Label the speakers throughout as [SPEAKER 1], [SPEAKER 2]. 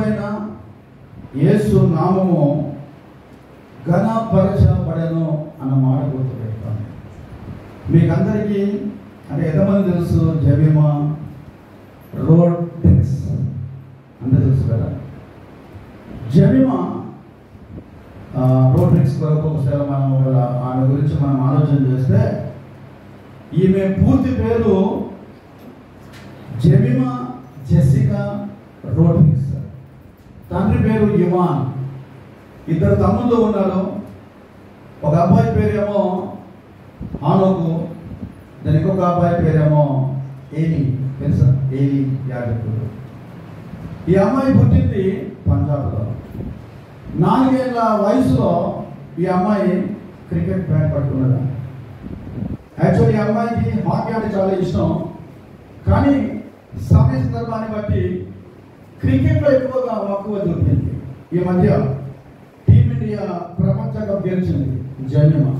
[SPEAKER 1] ప్రభువైన యేసు నామము ఘనపరచబడెను అన్న మాట గుర్తుపెట్టుకోండి. మీకు అందరికీ అంటే ఎంతమంది తెలుసు జెమిమా రోడ్రిగ్స్ అందరూ తెలుసు కదా. జెమిమా రోడ్రిగ్స్ కొరకు ఒకసారి మనం ఆమె గురించి మనం ఆలోచన చేస్తే ఈమె పూర్తి పేరు జెమిమా జెసికా రోడ్రిగ్స్. తండ్రి పేరు ఇవాన్. ఇద్దరు తమ్ముళ్ళు ఉన్నారు. ఒక అబ్బాయి పేరేమో ఆనోకు, దాని ఇంకొక అబ్బాయి పేరేమో ఏలి. తెలుసా? ఏలి యాజకుడు. ఈ అమ్మాయి పుట్టింది పంజాబ్లో. 4 ఏళ్ల వయసులో ఈ అమ్మాయి క్రికెట్ బ్యాట్ పట్టుకున్నది. యాక్చువల్లీ ఈ అమ్మాయికి హాకీ అంటే చాలా ఇష్టం, కానీ సమయ సందర్భాన్ని బట్టి క్రికెట్లో ఎక్కువగా మక్కువ దొరికింది. ఈ మధ్య టీమిండియా ప్రపంచ కప్ గెలిచింది జెమిమా.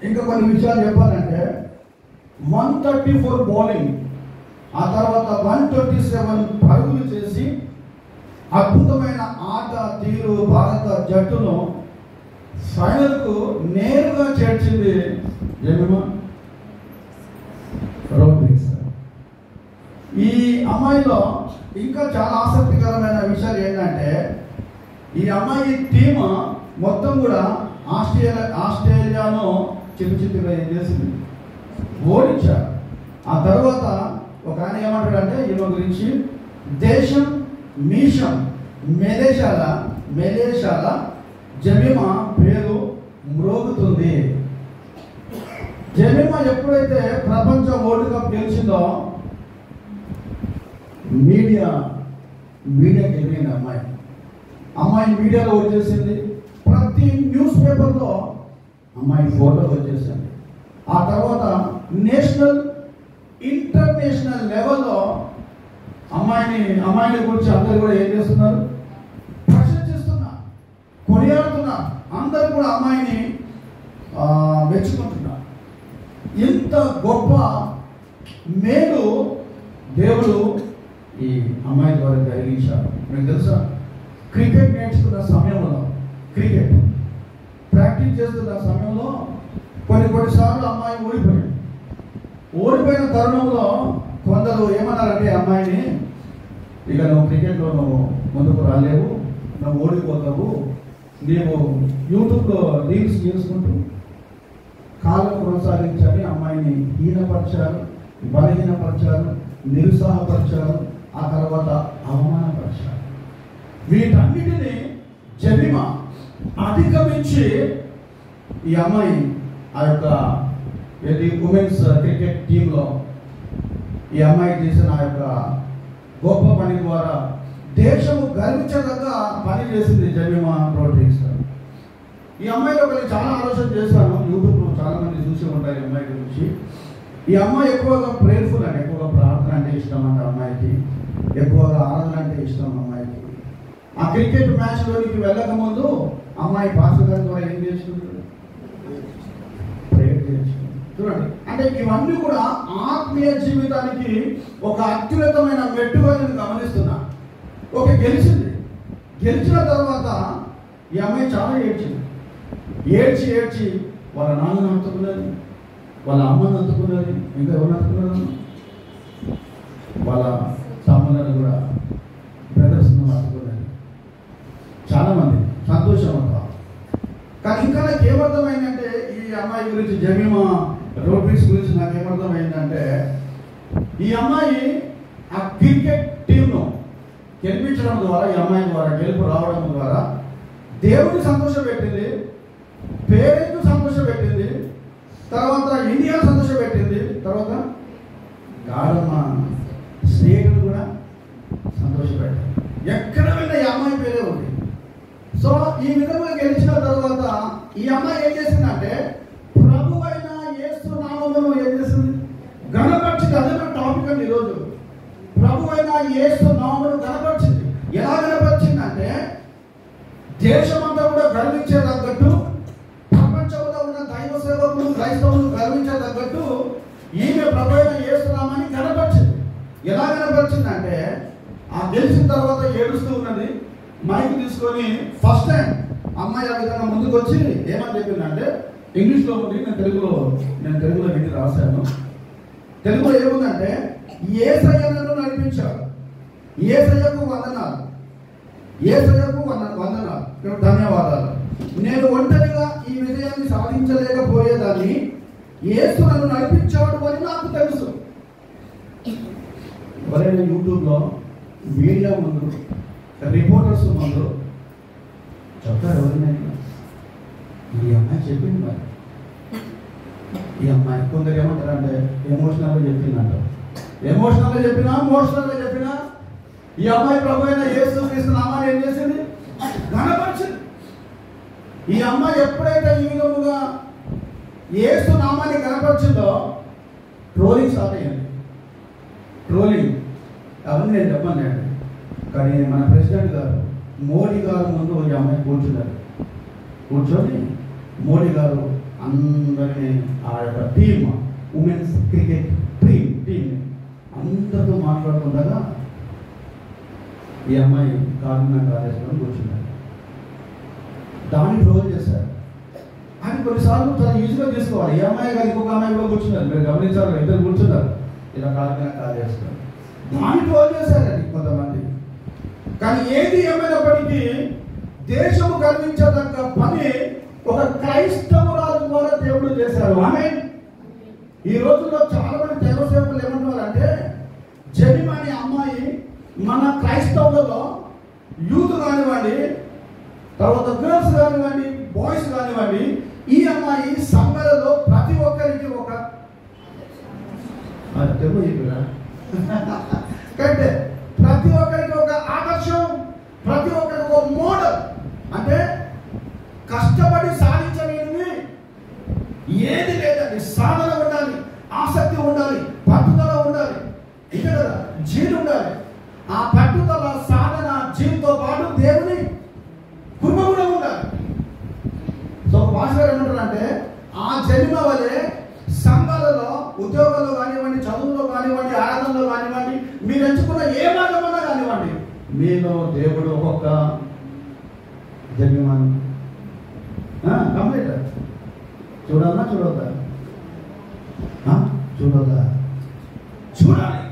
[SPEAKER 1] ఇంకా కొన్ని విషయాలు చెప్పాలంటే 134 బౌలింగ్, ఆ తర్వాత 127 పరుగులు చేసి అద్భుతమైన ఆట తీరు భారత జట్టును ఫైనల్కు నేరుగా చేర్చింది జెమిమా రోడ్రిగ్స్. ఈ అమ్మాయిలో ఇంకా చాలా ఆసక్తికరమైన విషయాలు ఏంటంటే ఈ అమ్మాయి టీమ్ మొత్తం కూడా ఆస్ట్రేలియాను చిరుచిత్తుగా ఏం చేసింది, ఓడించారు. ఆ తర్వాత ఒక ఆయన ఏమంటాడంటే ఈమె గురించి దేశం మీషం మెలేషాల జెమిమా పేరు మ్రోగుతుంది. జెమిమా ఎప్పుడైతే ప్రపంచ వరల్డ్ కప్ గెలిచిందో మీడియాకి ఎదిగింది అమ్మాయి మీడియాలో వచ్చేసింది. ప్రతి న్యూస్ పేపర్లో అమ్మాయి ఫోటో వచ్చేసింది. ఆ తర్వాత నేషనల్ ఇంటర్నేషనల్ లెవెల్లో అమ్మాయిని గురించి అందరూ కూడా ఏం చేస్తున్నారు, ప్రశంసిస్తున్నారు, కొనియాడుతున్నారు. అందరూ కూడా అమ్మాయిని మెచ్చుకుంటున్నారు. ఇంత గొప్ప మేలు దేవుడు ఈ అమ్మాయి ద్వారా జరిగించారు. మీకు తెలుసా, క్రికెట్ నేర్చుకున్న సమయంలో, క్రికెట్ ప్రాక్టీస్ చేస్తున్న సమయంలో కొన్నిసార్లు అమ్మాయి ఓడిపోయిన తరుణంలో కొందరు ఏమన్నారంటే అమ్మాయిని, ఇక నువ్వు క్రికెట్లో నువ్వు ముందుకు రాలేవు, నువ్వు ఓడిపోతావు, నీవు యూట్యూబ్లో రీల్స్ చేసుకుంటూ కాలం కొనసాగించని అమ్మాయిని హీనపరిచారు, బలహీనపరిచారు, నిరుత్సాహపరిచారు, ఆ తర్వాత అవమానపరిచారు. వీటన్నిటిని జెమిమా అధిగమించి ఈ అమ్మాయి ఆ యొక్క ఉమెన్స్ క్రికెట్ టీంలో ఈ అమ్మాయి చేసిన ఆ యొక్క గొప్ప పని ద్వారా దేశము గర్వించదగ్గ పని చేసింది జెమిమా రోడ్రిగ్స్. ఈ అమ్మాయిలో నేను చాలా ఆలోచన చేశాను. యూట్యూబ్లో చాలా మంది చూసి ఉంటారు ఈ అమ్మాయి గురించి. ఈ అమ్మాయి ఎక్కువగా ప్రేయర్ఫుల్ అంటే ఎక్కువగా ప్రార్థన అంటే ఇష్టం అంటే అమ్మాయికి, ఎక్కువగా ఆరాధన అంటే ఇష్టం అమ్మాయికి. ఆ క్రికెట్ మ్యాచ్లోనికి వెళ్ళక ముందు అమ్మాయి పాస్టర్ గారి ద్వారా ఏం చేసుకుంటుంది, ప్రేయర్ చేసుకుంటుంది. చూడండి, అంటే ఇవన్నీ కూడా ఆత్మీయ జీవితానికి ఒక అత్యున్నతమైన మెట్టుగా నేను గమనిస్తున్నా. ఓకే, గెలిచిన తర్వాత ఈ అమ్మాయి చాలా ఏడ్చి వాళ్ళ నాన్నను హత్తుకున్నది, వాళ్ళ అమ్మను హత్తుకున్నది, ఇంకా ఎవరు హత్తుకున్నది, వాళ్ళ తమ్ములను కూడా, బ్రదర్స్ను హత్తుకున్నది. చాలామంది సంతోషం అవుతారు. కానీ ఇంకా నాకు ఏమర్థమైందంటే ఈ అమ్మాయి గురించి, జెమిమా రోడ్రిగ్స్ గురించి నాకు ఏమర్థమైందంటే ఈ అమ్మాయి ఆ క్రికెట్ టీంను గెలిపించడం ద్వారా, ఈ అమ్మాయి ద్వారా గెలుపు రావడం ద్వారా దేవుడిని సంతోషపెట్టింది, పేరెంట్ను సంతోషపెట్టింది, తర్వాత ఇండియాను సంతోషపెట్టింది, తర్వాత గాడమ్మ స్నేహితులు కూడా సంతోషపెట్టింది. ఎక్కడ వెళ్ళినా ఈ అమ్మాయి పేరే ఉంది. సో ఈ విధంగా గెలిచిన తర్వాత ఈ అమ్మాయి ఏం చేసిందంటే ప్రభువైన యేసు నామమును ఏం చేసింది, గణపరిచింది. అదే మన టాపిక్ అండి ఈరోజు. ప్రభువైన యేసు నామమును గణపరిచింది. ఎలా గణపరిచిందంటే దేశమంతా కూడా గర్వించేటగ్గట్టు, ప్రపంచంలో ఉన్న దైవ సేవకులు క్రైస్తవులు గర్వించేటగ్గట్టు ఈమె ప్రభువైన యేసు నామాన్ని గణపరిచింది. ఎలా గణపరిచిందంటే ఆ గెలిచిన తర్వాత ఏడుస్తూ ఉన్నది, మైక్ తీసుకొని ఫస్ట్ టైం అమ్మాయి ఆ విధంగా ముందుకు వచ్చి ఏమని చెప్పిందంటే, ఇంగ్లీష్లో ఉంది, నేను తెలుగులో విని రాశాను. తెలుగులో ఏముందంటే, యేసయ్యను నడిపించాడు, యేసయ్యకు వందనాలు, యేసయ్యకు వందనాలు, ధన్యవాదాలు. నేను ఒంటరిగా ఈ విజయాన్ని సాధించలేకపోయేదాన్ని, యేసు నన్ను నడిపించాడు అని నాకు తెలుసు. ఎవరైనా యూట్యూబ్లో మీడియా ముందు, రిపోర్టర్స్ ముందు చెప్తారు, ఎవరైనా ఈ అమ్మాయి చెప్పింది, మరి ఈ అమ్మాయి కొందరు ఏమంటారంటే ఎమోషనల్గా చెప్పిందంట. ఎమోషనల్గా చెప్పినా ఈ అమ్మాయి ప్రభు అయిన యేసు క్రీస్తు నామాన్ని ఏం చేసింది? ఘనపరిచింది. ఈ అమ్మాయి ఎప్పుడైతే ఈ విధముగా యేసు నామాన్ని ఘనపరిచిందో ట్రోలింగ్ స్టార్ట్ అయ్యింది. ట్రోలింగ్ అవన్నీ నేను చెప్పండి అండి. కానీ మన ప్రెసిడెంట్ గారు మోడీ గారు ముందు ఈ అమ్మాయి కూర్చొని మోడీ గారు అందరినీ ఆ యొక్క టీమ్, ఉమెన్స్ క్రికెట్ టీమ్ అందరితో మాట్లాడుతుండగా ఈ అమ్మాయి కాలేసుకొని కూర్చున్నారు. దాన్ని ట్రోల్ చేశారు. అని కొన్నిసార్లు చాలా ఈజీగా తీసుకోవాలి. ఈ అమ్మాయి గారు ఇంకొక అమ్మాయి కూడా కూర్చున్నారు, మీరు గమనించారు, ఇద్దరు కూర్చున్నారు, ఇలా కాలేసుకున్నారు. దాన్ని ట్రోల్ చేశారండి కొంతమంది. కానీ ఏది ఏమైనప్పటికీ దేశము గర్వించదగ్గ పని ఒక క్రైస్తవురాలు ద్వారా దేవుడు చేశారు. ఆమేన్. ఈ రోజుల్లో చాలా మంది దైవ సేవకులు ఏమంటున్నారంటే, జెమిమా అనే అమ్మాయి మన క్రైస్తవులలో యూత్ కానివ్వండి, తర్వాత గర్ల్స్ కానివ్వండి, బాయ్స్ కానివ్వండి, ఈ అమ్మాయి సంఘాలలో ప్రతి ఒక్కరికి ఒక కంటే ప్రతి ఒక్కరికి ఒక ఆదర్శం, ప్రతి ఒక్కరికి ఒక మోడల్. అంటే కష్టపడి సాధించలేనిది ఏది లేదండి. సాధన ఉండాలి, ఆసక్తి ఉండాలి, పట్టుదల ఉండాలి, ఇక్కడ జీలు ఉండాలి. ఆ పట్టుదల, సాధన, జీవితో పాటు దేవుని కృప కూడా ఉండాలి. సో భాషగారు ఏమంటారంటే, ఆ జన్మ వలె సంఘాలలో, ఉద్యోగాల్లో కానివ్వండి, చదువులో కానివ్వండి, ఆరాధనలో కానివ్వండి, మీరు ఎంచుకున్న ఏ మార్గమన్నా కానివ్వండి, మీలో దేవుడు ఒక్కొక్క జన్మ కంప్లీట్ చూడొద్దా చూడాలి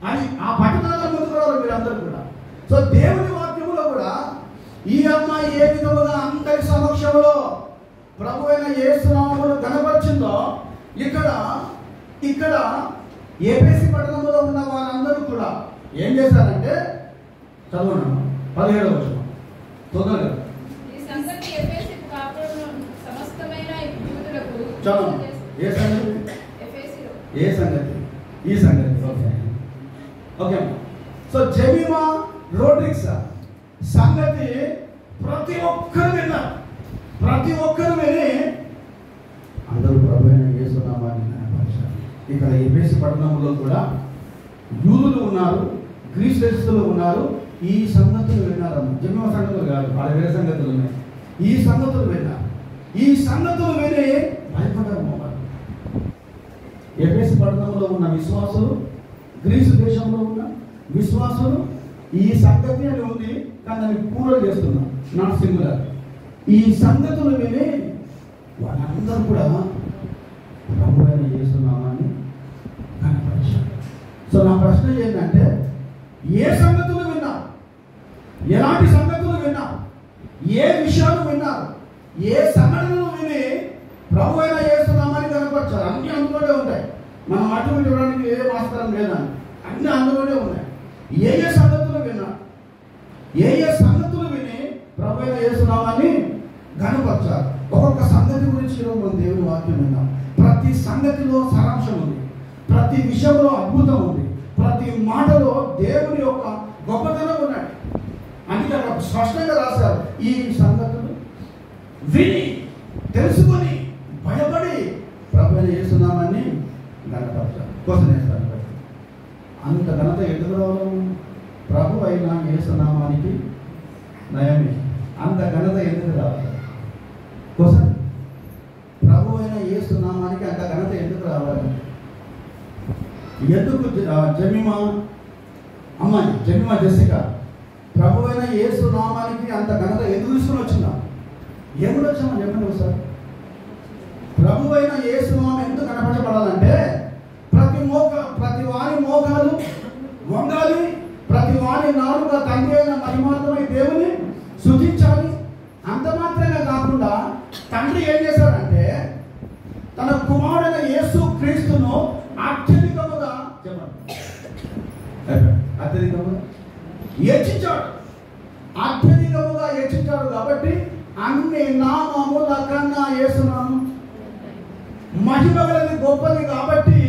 [SPEAKER 1] అని ఆ పట్టుదల ముందుకు రావాలి మీరందరూ కూడా. సో దేవుని వాక్యములో కూడా ఈ అమ్మాయి ఏ విధముగా అందరి సమక్షంలో ప్రభు అయిన యేసు నామమును ఘనపరిచిందో, ఇక్కడ ఏపీసీ పట్టణంలో ఉన్న వారందరూ కూడా ఏం చేశారంటే, చదవండి 17వ వచనం తొందరగా. ఏ సంగతి? ఈ సంగతి. ఓకే. సో జెమిమా రోడ్రిగ్స్ సంగతి ప్రతి ఒక్కరు విన్నారు. ప్రతి ఒక్కరు విని అందరూ ప్రభు అయిన యేసు నామాన్ని ఘనపరిచారు. ఇక్కడ ఎఫెసు పట్టణంలో కూడా యూదులు ఉన్నారు, గ్రీస్ దేశస్తులు ఉన్నారు. ఈ సంగతులు విన్నారమ్మ. జెమిమా సంగతులు కాదు, వాళ్ళ వేరే సంగతులు ఉన్నాయి. ఈ సంగతులు విన్నారు. ఈ సంగతులు విని భయపడ్డారు. ఎఫెసు పట్టణంలో ఉన్న విశ్వాసులు, గ్రీసు దేశంలో ఉన్న విశ్వాసులు ఈ సంగతి అని ఉంది, కానీ దాన్ని పూర్వం చేస్తున్నాం, నాట్ సింగులర్. ఈ సంగతులు విని వాళ్ళందరూ కూడా ప్రభు అయిన యేసు నామాన్ని ఘనపరిచారు. సో నా ప్రశ్న ఏంటంటే, ఏ సంగతులు విన్నారు? ఎలాంటి సంగతులు విన్నారు? ఏ విషయాలు విన్నారు? ఏ సంఘటనలు విని ప్రభు అయిన యేసు నామాన్ని ఘనపరిచారు? అన్ని అందులోనే ఉంటాయి. మనం అటు చూడడానికి ఏ ఆస్కారం లేదని, అన్ని అందులోనే ఉన్నాయి. ఏ సంగతులు విన్నారు? ఏ సంగతులు విని ప్రభు అయిన యేసు నామాన్ని ఘనపరిచారు? ఒక్కొక్క సంగతి గురించి మనం దేవుని వాక్యం విన్నాం. ప్రతి సంగతిలో సారాంశం ఉంది, ప్రతి విషయంలో అద్భుతం ఉంది, ప్రతి మాటలో దేవుని యొక్క గొప్పతనం ఉన్నాడు. అందుకే అక్కడ స్పష్టంగా రాశారు, ఈ సంగతులు విని తెలుసుకొని భయపడి ప్రభు అయిన యేసు నామాన్ని ఘనపరిచారు. కోసం వేస్తాను. అంత ఘనత ఎందుకు రావడం? ప్రభు అయిన యేసు నామానికి నయమే. అంత ఘనత ఎందుకు రావాలి? కోసం ప్రభు అయిన యేసు నామానికి అంత ఘనత ఎందుకు రావాలి? ఎందుకు జెమిమా జెసికా ప్రభువైన యేసు నామానికి అంత ఘనత ఎందుకు తీసుకుని వచ్చిందా? ఏముడు వచ్చామని చెప్పండి ఒకసారి. ప్రభువైన యేసు నామం ఎందుకు కనపరచబడాలంటే ప్రతి వారి మోకాలు వంగాలి, ప్రతి వారి నాలుక తండ్రి అయిన మహిమాత్మై దేవుని స్తుతించాలి. అంత మాత్రమే కాకుండా తండ్రి ఏం చేశాడంటే తన కుమారుడైన యేసు క్రీస్తును అత్యధికముగా హెచ్చించాడు. కాబట్టి అన్ని నామముల కన్నా యేసు నామం మహిమ గలది, గొప్పది. కాబట్టి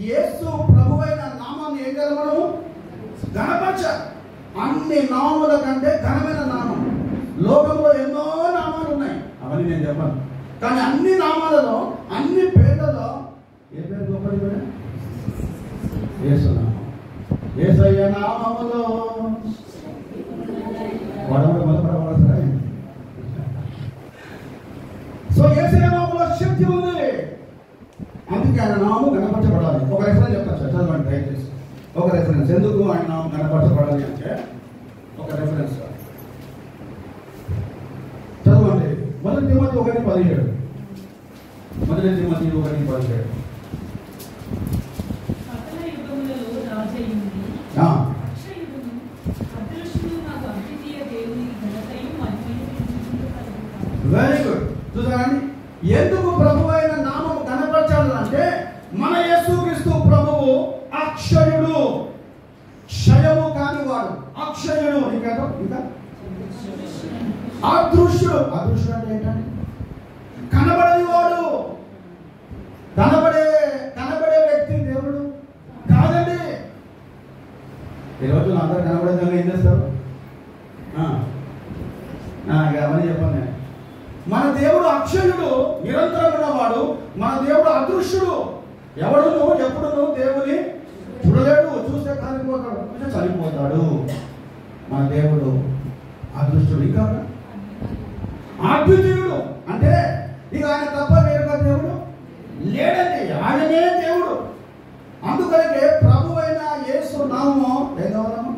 [SPEAKER 1] యేసు ప్రభువైన నామాన్ని ఏం చేయాలి? మనము ఘనపరచాలి. అన్ని నామముల కంటే ఘనమైన నామం. లోకంలో ఎన్నో నామాలు ఉన్నాయి, అవన్నీ నేను చెప్పాను. కానీ అన్ని నామాలలో, అన్ని పేర్లలో ఏ పేరు గొప్పది? యేసు నామం. యేసయ్య నామములో వాడముడు మొదలుపడవలసిన. సో యేసయ్య నామములో శక్తి ఉంది, అందుకే ఆయన నామము కనపరచబడాలి. ఒక రెఫరెన్స్ చెప్తాను సార్, చదవండి దయచేసి. ఒక రెఫరెన్స్ ఎందుకు ఆయన నామం కనపరచబడాలి అంటే ఒక రెఫరెన్స్ చదవండి. 1 తిమోతి 1:17. 1 తిమోతి 1:17. Very good. చూసారండి, ఎందుకు ప్రభువైన నామం కనపరచాలంటే మన యేసుక్రీస్తు ప్రభువు అక్షయుడు, క్షయము కానివాడు, అక్షయుడు. ఇంకా అదృశ్యుడు. అదృశ్యుడు అంటే ఏంటండి? కనబడని వాడు. కనబడే వ్యక్తి దేవుడు కాదండి. ఈరోజు అందరూ కనబడే విధంగా ఏం చేస్తారు? అవన్నీ చెప్పండి. మన దేవుడు అక్షయుడు, నిరంతరం ఉన్నవాడు. మన దేవుడు అదృశ్యుడు. ఎవడును ఎప్పుడును దేవుని చూడలేడు, చూస్తే కాలిపోతాడు, చనిపోతాడు. మన దేవుడు అదృష్టుడు. ఇంకా అద్వితీయుడు అంటే ఇక ఆయన తప్ప వేరొక దేవుడు లేడండి, ఆయనే దేవుడు. అందుకనే ప్రభువైన యేసు నామము ఏం కావాలమ్మా?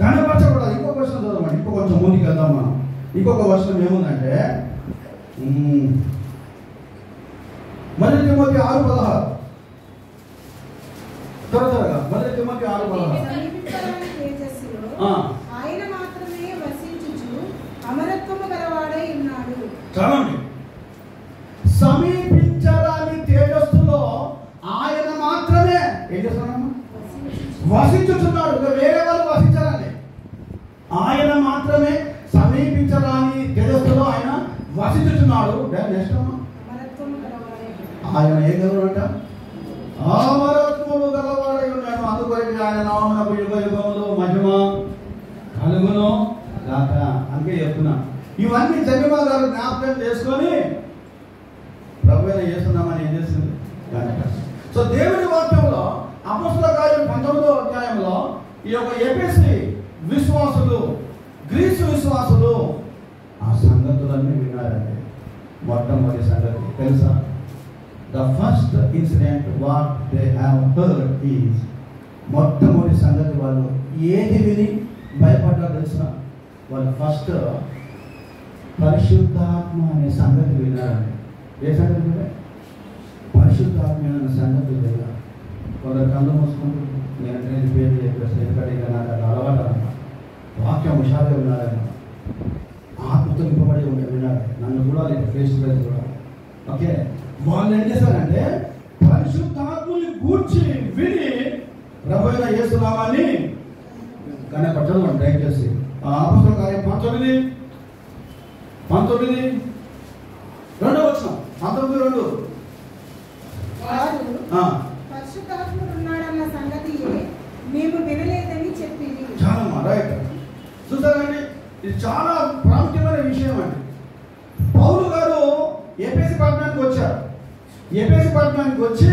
[SPEAKER 1] కనపరచకూడదు. ఇంకొక వర్షం చదవమండి, ఇంకో కొంచెం ముందుకు వెళ్దాం మనం. ఇంకొక వర్షం ఏముందంటే 1 తిమోతి 6:16. త్వరగా 1 తిమోతి 6:16.
[SPEAKER 2] ఆయన మాత్రమే వసించుచు అమరత్వము గలవాడై ఉన్నాడు.
[SPEAKER 1] చదవండి. సమీపించరాని తేజస్సులో ఆయన మాత్రమే ఏం చేస్తున్నాడు? వసించుచున్నాడు. వేరే వాళ్ళు వసించాలండి. ఆయన మాత్రమే సమీపించరాని తేజస్సులో ఆయన వసించుచున్నాడు. నెక్స్ట్ ఆయన ఏ గలవాడు అంట? అమరత్వము గలవాడై ఉన్నాడు. అందుకొరకు ఆయన నామమునకు యుగ యుగములు మహిమ కలుగును గాక. అందుకే చెప్తున్నా. ఇవన్నీ జగన్మా గారు జ్ఞాపకం చేసుకొని ప్రభువైన యేసు నామాన్ని ఏం చేసింది? సో దేవుని వాక్యంలో అపొస్తలుల కార్యం 19వ అధ్యాయంలో ఈ యొక్క ఎఫెసీ విశ్వాసులు, గ్రీసు విశ్వాసులు ఆ సంగతులన్నీ విన్నారండి. మొట్టమొదటి సంగతి తెలుసా? The first incident what they have heard is, మొట్టమొదటి సంగతి వాళ్ళు ఏది విని భయపడ్డారు తెలుసా? వాళ్ళు ఫస్ట్ పరిశుద్ధాత్మ అనే సంగతి విన్నారండి. ఏ సంగతి విన్నారు? పరిశుద్ధాత్మ అనే సంగతి విన్నారు. కొందరు కళ్ళు మూసుకుంటూ నేను పేరు చెప్పేసి ఎందుకంటే ఇక నాకు అది అలవాటు అన్నమాట. వాక్యం హుషారుగా విన్నారన్న, ఆత్మతో నింపబడి విన్నారు. నన్ను కూడా ఫేస్ టు ఫేస్ కూడా. ఓకే, వాళ్ళు ఏం చేశారంటే పరిశుద్ధాత్మని గూర్చి విని ప్రభువైన యేసు నామాన్ని కనపరచడం దయచేసి. అపొస్తలుల కార్యం 19 2వ వచనం. 19:2.
[SPEAKER 2] పరిశుద్ధాత్ముడు ఉన్నాడన్న సంగతి మేము వినలేదని చెప్పింది.
[SPEAKER 1] చాలా రైట్. చూసారండి, ఇది చాలా ప్రాముఖ్యమైన విషయం అండి. పౌలు గారు ఎఫెసీ పట్టణానికి వచ్చారు. ఎఫెసీ పట్టణానికి వచ్చి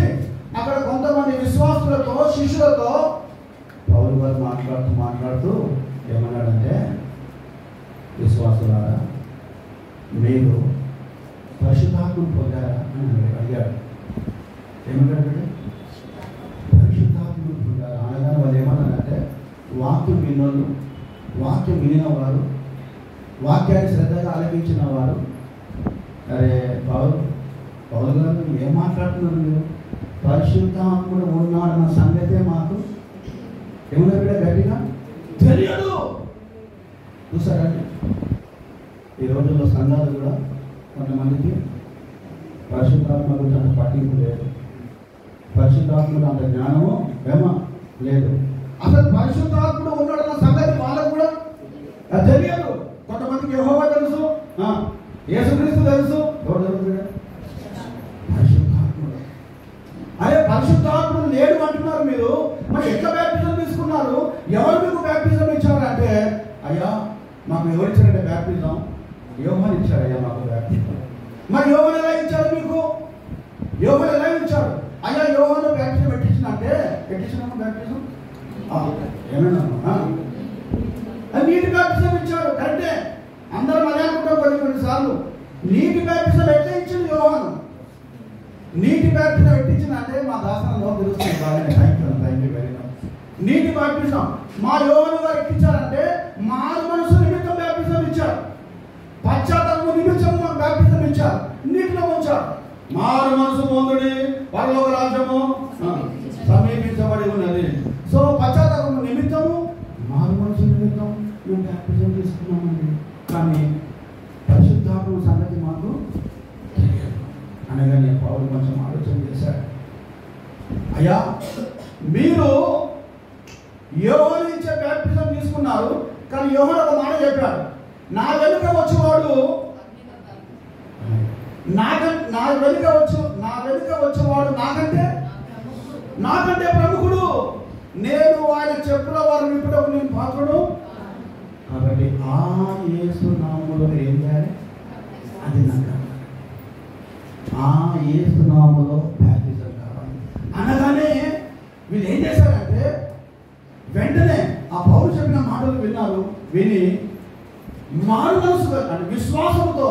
[SPEAKER 1] అక్కడ కొంతమంది విశ్వాసులతో, శిష్యులతో పౌలు గారు మాట్లాడుతూ ఏమన్నాడంటే, విశ్వాసులారా మీరు పరిశుద్ధాత్మను పొందారా అని అడిగాడు. ఏమన్నాడు? పరిశుద్ధాత్మను పొందారా అనగానే వాళ్ళు ఏమన్నారంటే వాక్యం వాక్యం విన్నోళ్ళు, వాక్యం వినిన వారు, వాక్యాన్ని శ్రద్ధగా ఆలకించిన వారు, అరే పౌలు గారు ఏం మాట్లాడుతున్నారు మీరు, పరిశుద్ధాత్ముడు ఉన్నాడన్న సంగతే మాకు ఏమన్నా కూడా గట్టిగా తెలియదు. చూసారండి, ఈ రోజుల్లో సంఘాలు కూడా కొంతమందికి పరిశుద్ధాత్మ గురించి అంత పట్టింపు లేదు, పరిశుద్ధాత్మకు అంత జ్ఞానము ఏమో లేదు. అసలు పరిశుద్ధాత్ముడు ఉన్నాడన్న సంగతి వాళ్ళకు కూడా తెలియదు. కొంతమందికి యెహోవా తెలుసు, యేసుక్రీస్తు తెలుసు, ఎవరు తెలుసు? పరిశుద్ధాత్ముడు. అదే పరిశుద్ధాత్ముడు లేడు అంటున్నారు మీరు, మరి ఎట్లా బ్యాప్టిజం తీసుకున్నారు? ఎవరు మీకు బ్యాప్టిజం ఇచ్చారంటే, అయ్యా మాకు ఎవరు ఇచ్చారంటే బ్యాప్టిజం? యోహాను ఇచ్చాడు అయ్యా మాకు బ్యాప్టిజం. మరి యోహాను ఎలా ఇచ్చారు మీకు? యోహాను ఎలా ఇచ్చారు? అయ్యా యోహాను బ్యాప్టిజం పెట్టించినంటే పెట్టించినాము బ్యాప్టిజం ఏమన్నా నీటి బ్యాప్టిజం ఇచ్చాడు, కరెక్టే. అందరం అదే అనుకుంటాం కొన్నిసార్లు. నీటి బ్యాప్టిజం ఎట్లా ఇచ్చింది యోహాను? నీటి బ్యాప్టిజం పెట్టించినంటే మా దాసనంలో తెలుస్తుంది. Thank you very much. నీటి బ్యాప్టిజం మా యోహాను గారు ఎక్కించారంటే మారు మనసు నిమిత్తం బ్యాప్టిజం ఇచ్చారు, పశ్చాత్తాపము నిమిత్తం బ్యాప్టిజం ఇచ్చారు, నీటిలో ఉంచారు. మారు మనసు పొందుడి, పరలోక రాజ్యము సమీపించబడి ఉన్నది. సో పశ్చాత్తాపము నిమిత్తము, మారు మనసు నిమిత్తం మేము బ్యాప్టిజం తీసుకున్నామండి. కానీ పరిశుద్ధాత్మ సంగతి మాకు తెలియదు అనగానే పౌలు కొంచెం ఆలోచన చేశాడు. అయ్యా మీరు యోహాను ఇచ్చే బ్యాప్టిజం తీసుకున్నారు, కానీ యోహాను ఒక మాట చెప్పాడు, నా వెనుక వచ్చేవాడు నాకంటే ప్రముఖుడు, నేను ఆయన చెప్పుల వారు విప్పుటకు నేను పాత్రుడు. కాబట్టి ఆ యేసు నామములో ఏం చేయాలి? అది నాకు ఆ యేసు నామములో బ్యాప్టిజం కావాలి అనగానే వీళ్ళు ఏం చేశారంటే వెంటనే ఆ పౌలు చెప్పిన మాటలు విన్నారు. విని మారు మనసుగా అంటే విశ్వాసంతో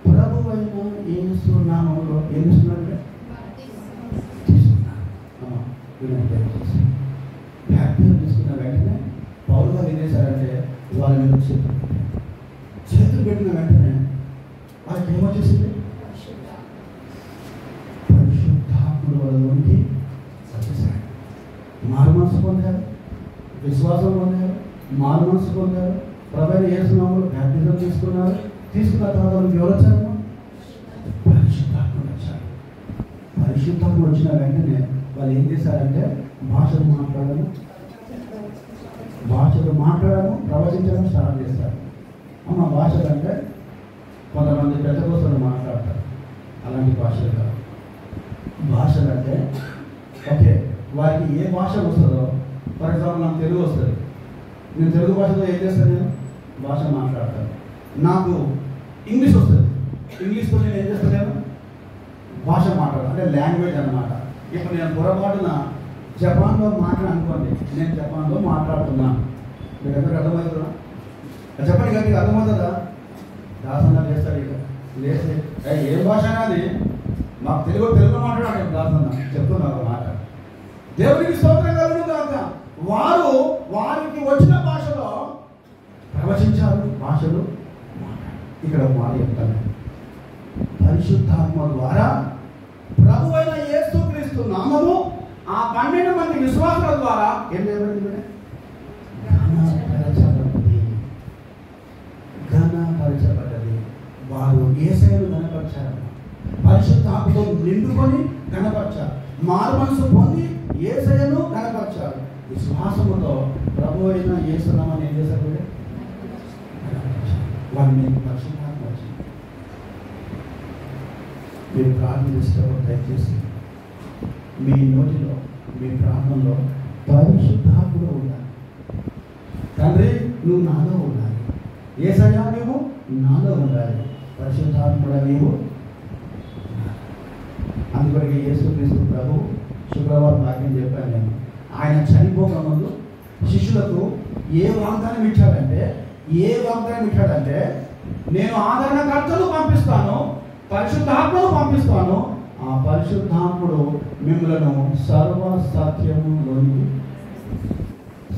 [SPEAKER 1] ప్రభువైన యేసు నామములో ఏం చేస్తున్నారంటే బ్యాప్టిజం తీసుకున్న వెంటనే పౌలు గారు ఏం చేశారంటే వాళ్ళ మీద చేతులు పెట్టిన వెంటనే వాళ్ళకి ఏమొచ్చేసింది? పరిశుద్ధాత్ముడు వాళ్ళలోనికి వచ్చేసాడు. మారు మనసు పొందారు, విశ్వాసం పొందారు, మారు మనసు పొందారు, ప్రభువైన యేసు నామములో బ్యాప్టిజం తీసుకున్నారు. తీసుకున్న తర్వాత ఎవరు వచ్చారు? పరిశుద్ధాత్ముడు వచ్చారు. పరిశుద్ధాత్ముడు వచ్చిన వెంటనే వాళ్ళు ఏం చేశారంటే భాషలు మాట్లాడము, ప్రవచించడం స్టార్ట్ చేస్తారు. అమ్మ భాషలు అంటే కొంతమంది పెద్ద కోసలు మాట్లాడతారు, అలాంటి భాషలు కాదు. భాషలు అంటే ఓకే వారికి ఏ భాష వస్తుందో, ఫర్ ఎగ్జాంపుల్ నాకు తెలుగు వస్తుంది, నేను తెలుగు భాషలో ఏం చేస్తాను? నేను భాష మాట్లాడతాను. నాకు ఇంగ్లీష్ వస్తుంది, ఇంగ్లీష్తో నేను ఏం చేస్తాను? నేను భాష మాట్లాడతాను, అంటే లాంగ్వేజ్ అన్నమాట. ఇప్పుడు నేను పొరపాటున జపాన్లో అనుకోండి, నేను జపాన్లో మాట్లాడుతున్నాను, మీకు అందరికీ అర్థమవుతుందా? చెప్పండి గట్టిగా అర్థమవుతుందా? దాసన్న చేస్తాడు, ఇక లేస్తే ఏ భాష అనేది మాకు తెలుగు మాట్లాడాలి. దాసన్న చెప్తున్నా ఒక మాట, దేవునికి స్తోత్రం కలుగును గాక. వారికి వచ్చిన భాషలో ప్రవచించారు, భాషలు ఇక్కడ మాట చెప్తాను. పరిశుద్ధాత్మ ద్వారా ప్రభువైన యేసుక్రీస్తు నామము ఆ 12 మంది విశ్వాసుల ద్వారా ఏం చేయబడింది? ఘనపరచబడ్డది. వారు యేసయ్యను ఘనపరిచారు, పరిశుద్ధాత్మతో నిండుకొని ఘనపరిచారు, మారు మనసు పొంది యేసయ్యను ఘనపరిచారు. విశ్వాసముతో ప్రభువైన యేసు నామమును ఏం చేశారు? వారిని పరిశుద్ధాత్మ వచ్చింది. మీరు ప్రార్థన చేసేటప్పుడు దయచేసి మీ నోటిలో, మీ ప్రార్థనలో పరిశుద్ధాత్ముడు ఉండాలి. తండ్రి నువ్వు నాలో ఉండాలి, యేసయ్యా నువ్వు నాలో ఉండాలి, పరిశుద్ధాత్ముడా నీవు. అందుకొరకు యేసుక్రీస్తు ప్రభు శుక్రవారం వాక్యం చెప్పాను నేను. ఆయన చనిపోక ముందు శిష్యులకు ఏ వాగ్దానం ఇచ్చాడంటే నేను ఆదరణకర్తను పంపిస్తాను, పరిశుద్ధాత్మను పంపిస్తాను, ఆ పరిశుద్ధాత్ముడు మిమ్మలను సర్వ సత్యములోనికి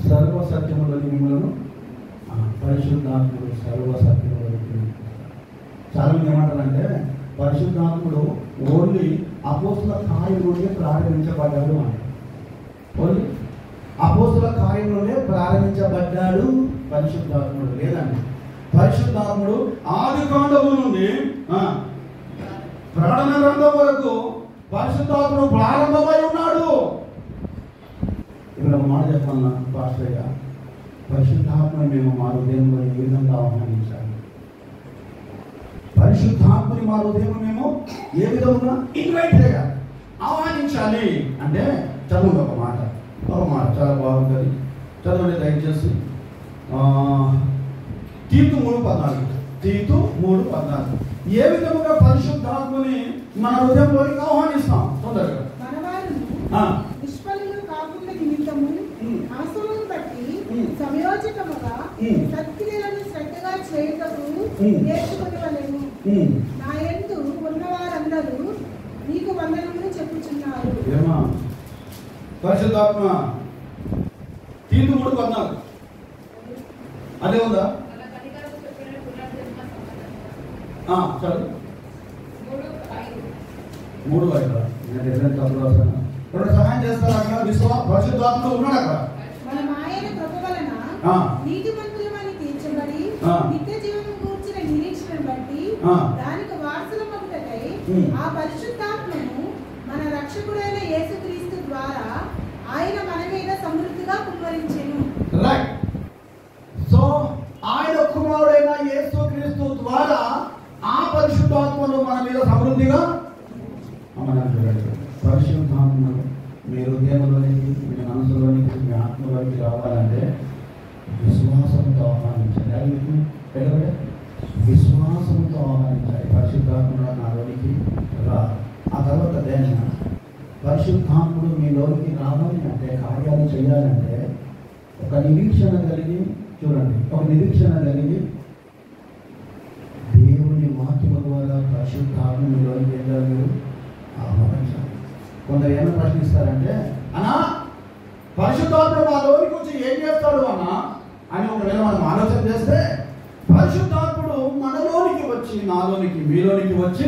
[SPEAKER 1] సర్వసత్యములోని మిమ్మల్ని పరిశుద్ధాత్ముడు సర్వసత్యములోని. చాలా మంది ఏమంటారంటే పరిశుద్ధాత్ముడు ఓన్లీ అపోస్తుల కార్యంలోనే ప్రారంభించబడ్డాడు అని. ఓన్లీ అపోస్తుల కార్యంలోనే ప్రారంభించబడ్డాడు పరిశుద్ధాత్ముడు లేదండి. పరిశుద్ధాత్ముడు ఆది కాండము నుండి ప్రకటన గ్రంథం వరకు పరిశుద్ధాత్ముడు ప్రారంభమై ఉన్నాడు. ఇక్కడ ఒక మాట చెప్పాలన్నా పాస్టర్ గా, పరిశుద్ధాత్మని మేము మా హృదయంలో ఏ విధంగా ఆహ్వానించాలి? పరిశుద్ధాత్మని మా హృదయంలో మేము ఏ విధంగా ఇన్వైట్ చేయాలి, ఆహ్వానించాలి అంటే చదువు ఒక మాట చాలా బాగుంటుంది. చదవండి దయచేసి. తీతు 3:14 ఏ విధముగా పరిశుద్ధాత్మని మన హృదయంలోకి ఆహ్వానిస్తాం? తొందరగా
[SPEAKER 2] నిష్ఫలులు కాకుండా నిమిత్తము అవసరమును బట్టి సంయోజకముగా సత్క్రియలను శ్రద్ధగా చేయుటకు నేర్చుకొనవలెను. నా యందు ఉన్నవారందరూ నీకు వందనములు చెప్పుచున్నారు.
[SPEAKER 1] పరిశుద్ధాత్మ తీతు 3:14 అదే ఉందా? చదువు 3:5 రెండు సహాయం చేస్తారు అక్కడ. పరిశుద్ధాత్ముడు ఉన్నాడు అక్కడ.
[SPEAKER 2] మనం ఆయన కృప వలన నీతిమంతులమని తీర్చబడి నిత్య జీవనం కూర్చిన నిరీక్షణ బట్టి దానికి వారసులమగుటకై ఆ పరిశుద్ధాత్మను మన రక్షకుడైన యేసుక్రీస్తు ద్వారా ఆయన మన మీద సమృద్ధిగా కుమ్మరించెను.
[SPEAKER 1] రైట్. సో ఆయన కుమారుడైన యేసుక్రీస్తు ద్వారా ఆ పరిశుద్ధాత్మను మన మీద సమృద్ధిగా పరిశుద్ధాత్మను మీ హృదయంలోనికి, మీ మనసులోనికి, మీ ఆత్మలోనికి రావాలంటే విశ్వాసంతో ఆహ్వానించాలి. విశ్వాసంతో ఆహ్వానించాలి. పరిశుద్ధాత్మను నాలోనికి రా. ఆ తర్వాత దేని పరిశుద్ధాత్ముడు మీలోనికి రావాలి అంటే, కార్యాలు చేయాలంటే ఒక నిరీక్షణ కలిగి చూడండి, ఒక నిరీక్షణ కలిగి దేవుని వాక్యము ద్వారా పరిశుద్ధాత్మ మీలోనికి వెళ్ళాలి, మీరు ఆహ్వానించాలి. కొందరు ఏమైనా ప్రశ్నిస్తారంటే, అన్నా పరిశుద్ధాత్మ మాలోనికి వచ్చి ఏం చేస్తాడు అన్నా అని ఒకవేళ మనం ఆలోచన చేస్తే, పరిశుద్ధాత్ముడు మనలోనికి వచ్చి, నాలోనికి, మీలోనికి వచ్చి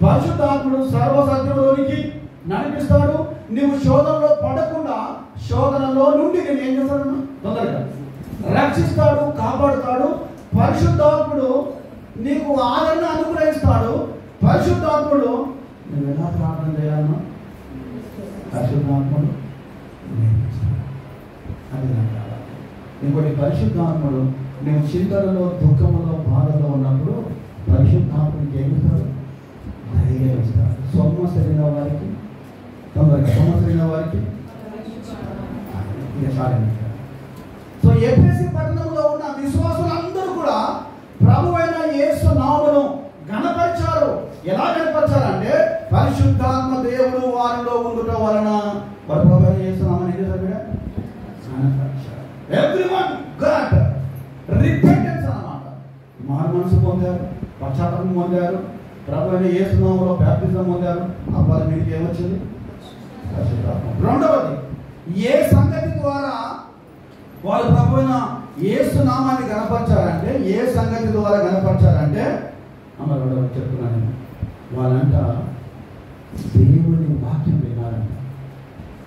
[SPEAKER 1] పరిశుద్ధాత్ముడు సర్వసత్యంలోనికి నడిపిస్తాడు. నువ్వు శోధనలో పడకుండా శోధనలో నుండి నేను ఏం చేస్తాడు? తొందరగా రక్షిస్తాడు, కాపాడుతాడు. పరిశుద్ధాత్ముడు నీకు ఆదరణ అనుగ్రహిస్తాడు. పరిశుద్ధాత్ముడు నువ్వు ఎలా ప్రార్థన చేయాలన్నా పరిశుద్ధాత్ముడు అది నాకు కావాలి. ఇంకోటి పరిశుద్ధాత్ముడు నువ్వు చింతలలో, దుఃఖములో, బాధలో ఉన్నప్పుడు పరిశుద్ధాత్ముడికి ఏమిస్తాడు? ధైర్యం ఇస్తాడు. సొమ్మసరిన వారికి, తొందరగా సొమ్మసరిన వారికి ఇక చాలండి. సో ఎఫెసీ పట్టణంలో ఉన్న విశ్వాసులందరూ కూడా ప్రభువైన యేసు నామమును ఘనపరిచారు. ఎలా ఘనపరిచారంటే పరిశుద్ధాత్మ దేవుడు వారిలో ఉండుట వలన వారు ప్రభువైన యేసు నామమును ఏం చేశారు? ఘనపరిచారు. ఎవ్రీవన్ గాట్ రిపెంటెన్స్ అన్నమాట. మారు మనసు పొందారు, పశ్చాత్తాపం పొందారు, ప్రభువైన యేసు నామములో బాప్తిజం పొందారు. అప్పుడు మీకు ఏమొచ్చింది? పరిశుద్ధాత్మ. రెండవది, ఏ సంగతి ద్వారా వాళ్ళు ప్రభువైన యేసు నామాన్ని గణపరచారంటే, ఏ సంగతి ద్వారా గణపరచారంటే రెండవది చెప్తున్నాను, వాళ్ళంట దేవుని వాక్యం వినారంట.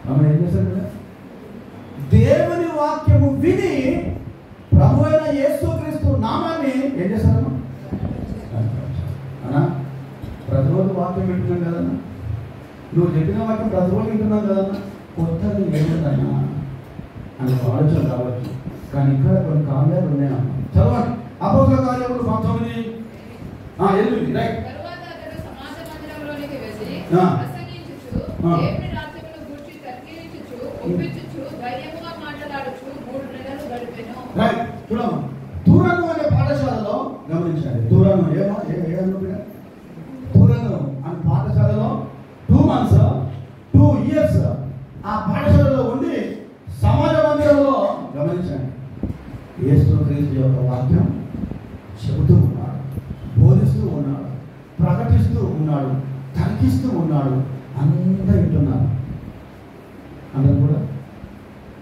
[SPEAKER 1] ఆమె ఏం చేశారు కదా? దేవుని వాక్యము విని ప్రభువైన యేసుక్రీస్తు నామాన్ని ఏం చేశారమ్మా? అన్నా ప్రతిరోజు వాక్యం వింటున్నాం కదన్నా, నువ్వు చెప్పిన వాక్యం ప్రతిరోజు వింటున్నాం కదన్నా, కొత్తది ఏముందన్నా అని ఆలోచన కావచ్చు. కానీ ఇక్కడ కొన్ని కార్యాలు ఉన్నాయమ్మా. చదవండి. అపోస్తలుల కార్యములు 19:8 రైట్. చూడమ్మా, తూరను అనే పాఠశాలలో గమనించండి. తూరను తూరను అనే పాఠశాలలో 2 months 2 years ఆ పాఠశాలలో ఉండి సమాజ మందిరంలో గమనించండి యేసుక్రీస్తు యొక్క వాక్యం చెబుతూ ఉన్నాడు, బోధిస్తూ ఉన్నాడు, ప్రకటిస్తూ ఉన్నాడు, తర్కిస్తూ ఉన్నాడు. అందరూ వింటున్నారు, అందరూ కూడా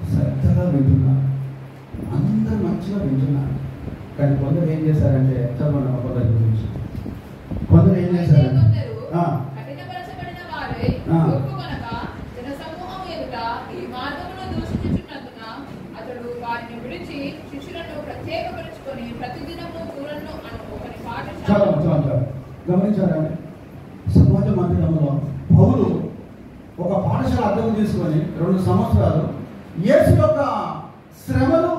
[SPEAKER 1] శ్రద్ధగా వింటున్నారు. పాఠశాల అద్దెకు తీసుకొని 2 సంవత్సరాలు యేసు యొక్క శ్రమలు,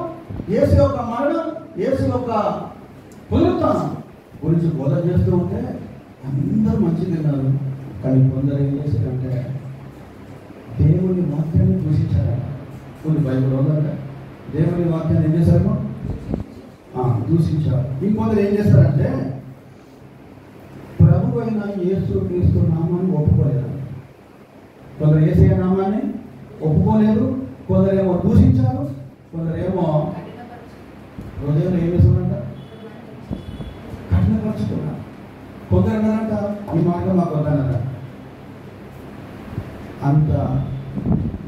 [SPEAKER 1] యేసు యొక్క మరణం, యేసు యొక్క పునరుత్థానం గురించి బోధన చేస్తూ ఉంటే అందరూ మంచిగా విన్నారు. కానీ కొందరు ఏం చేశారంటే దేవుని వాక్యాన్ని దూషించారట. కొన్ని బైబిల్ ఉందంటే దేవుని వాక్యాన్ని ఏం చేశారు? దూషించారు. ఇంకొందరు ఏం చేస్తారంటే ప్రభు అయిన యేసు క్రీస్తు నామాన్ని ఒప్పుకోలేదు. కొందరు యేసయ్య నామాన్ని ఒప్పుకోలేదు, కొందరేమో దూషించారు, కొందరేమో హృదయంలో ఏం చేస్తున్నారంట? కఠినపరుచుకున్నారు. కొందరు అన్నారంట ఈ మార్గం మాకు వద్దన్నార. అంత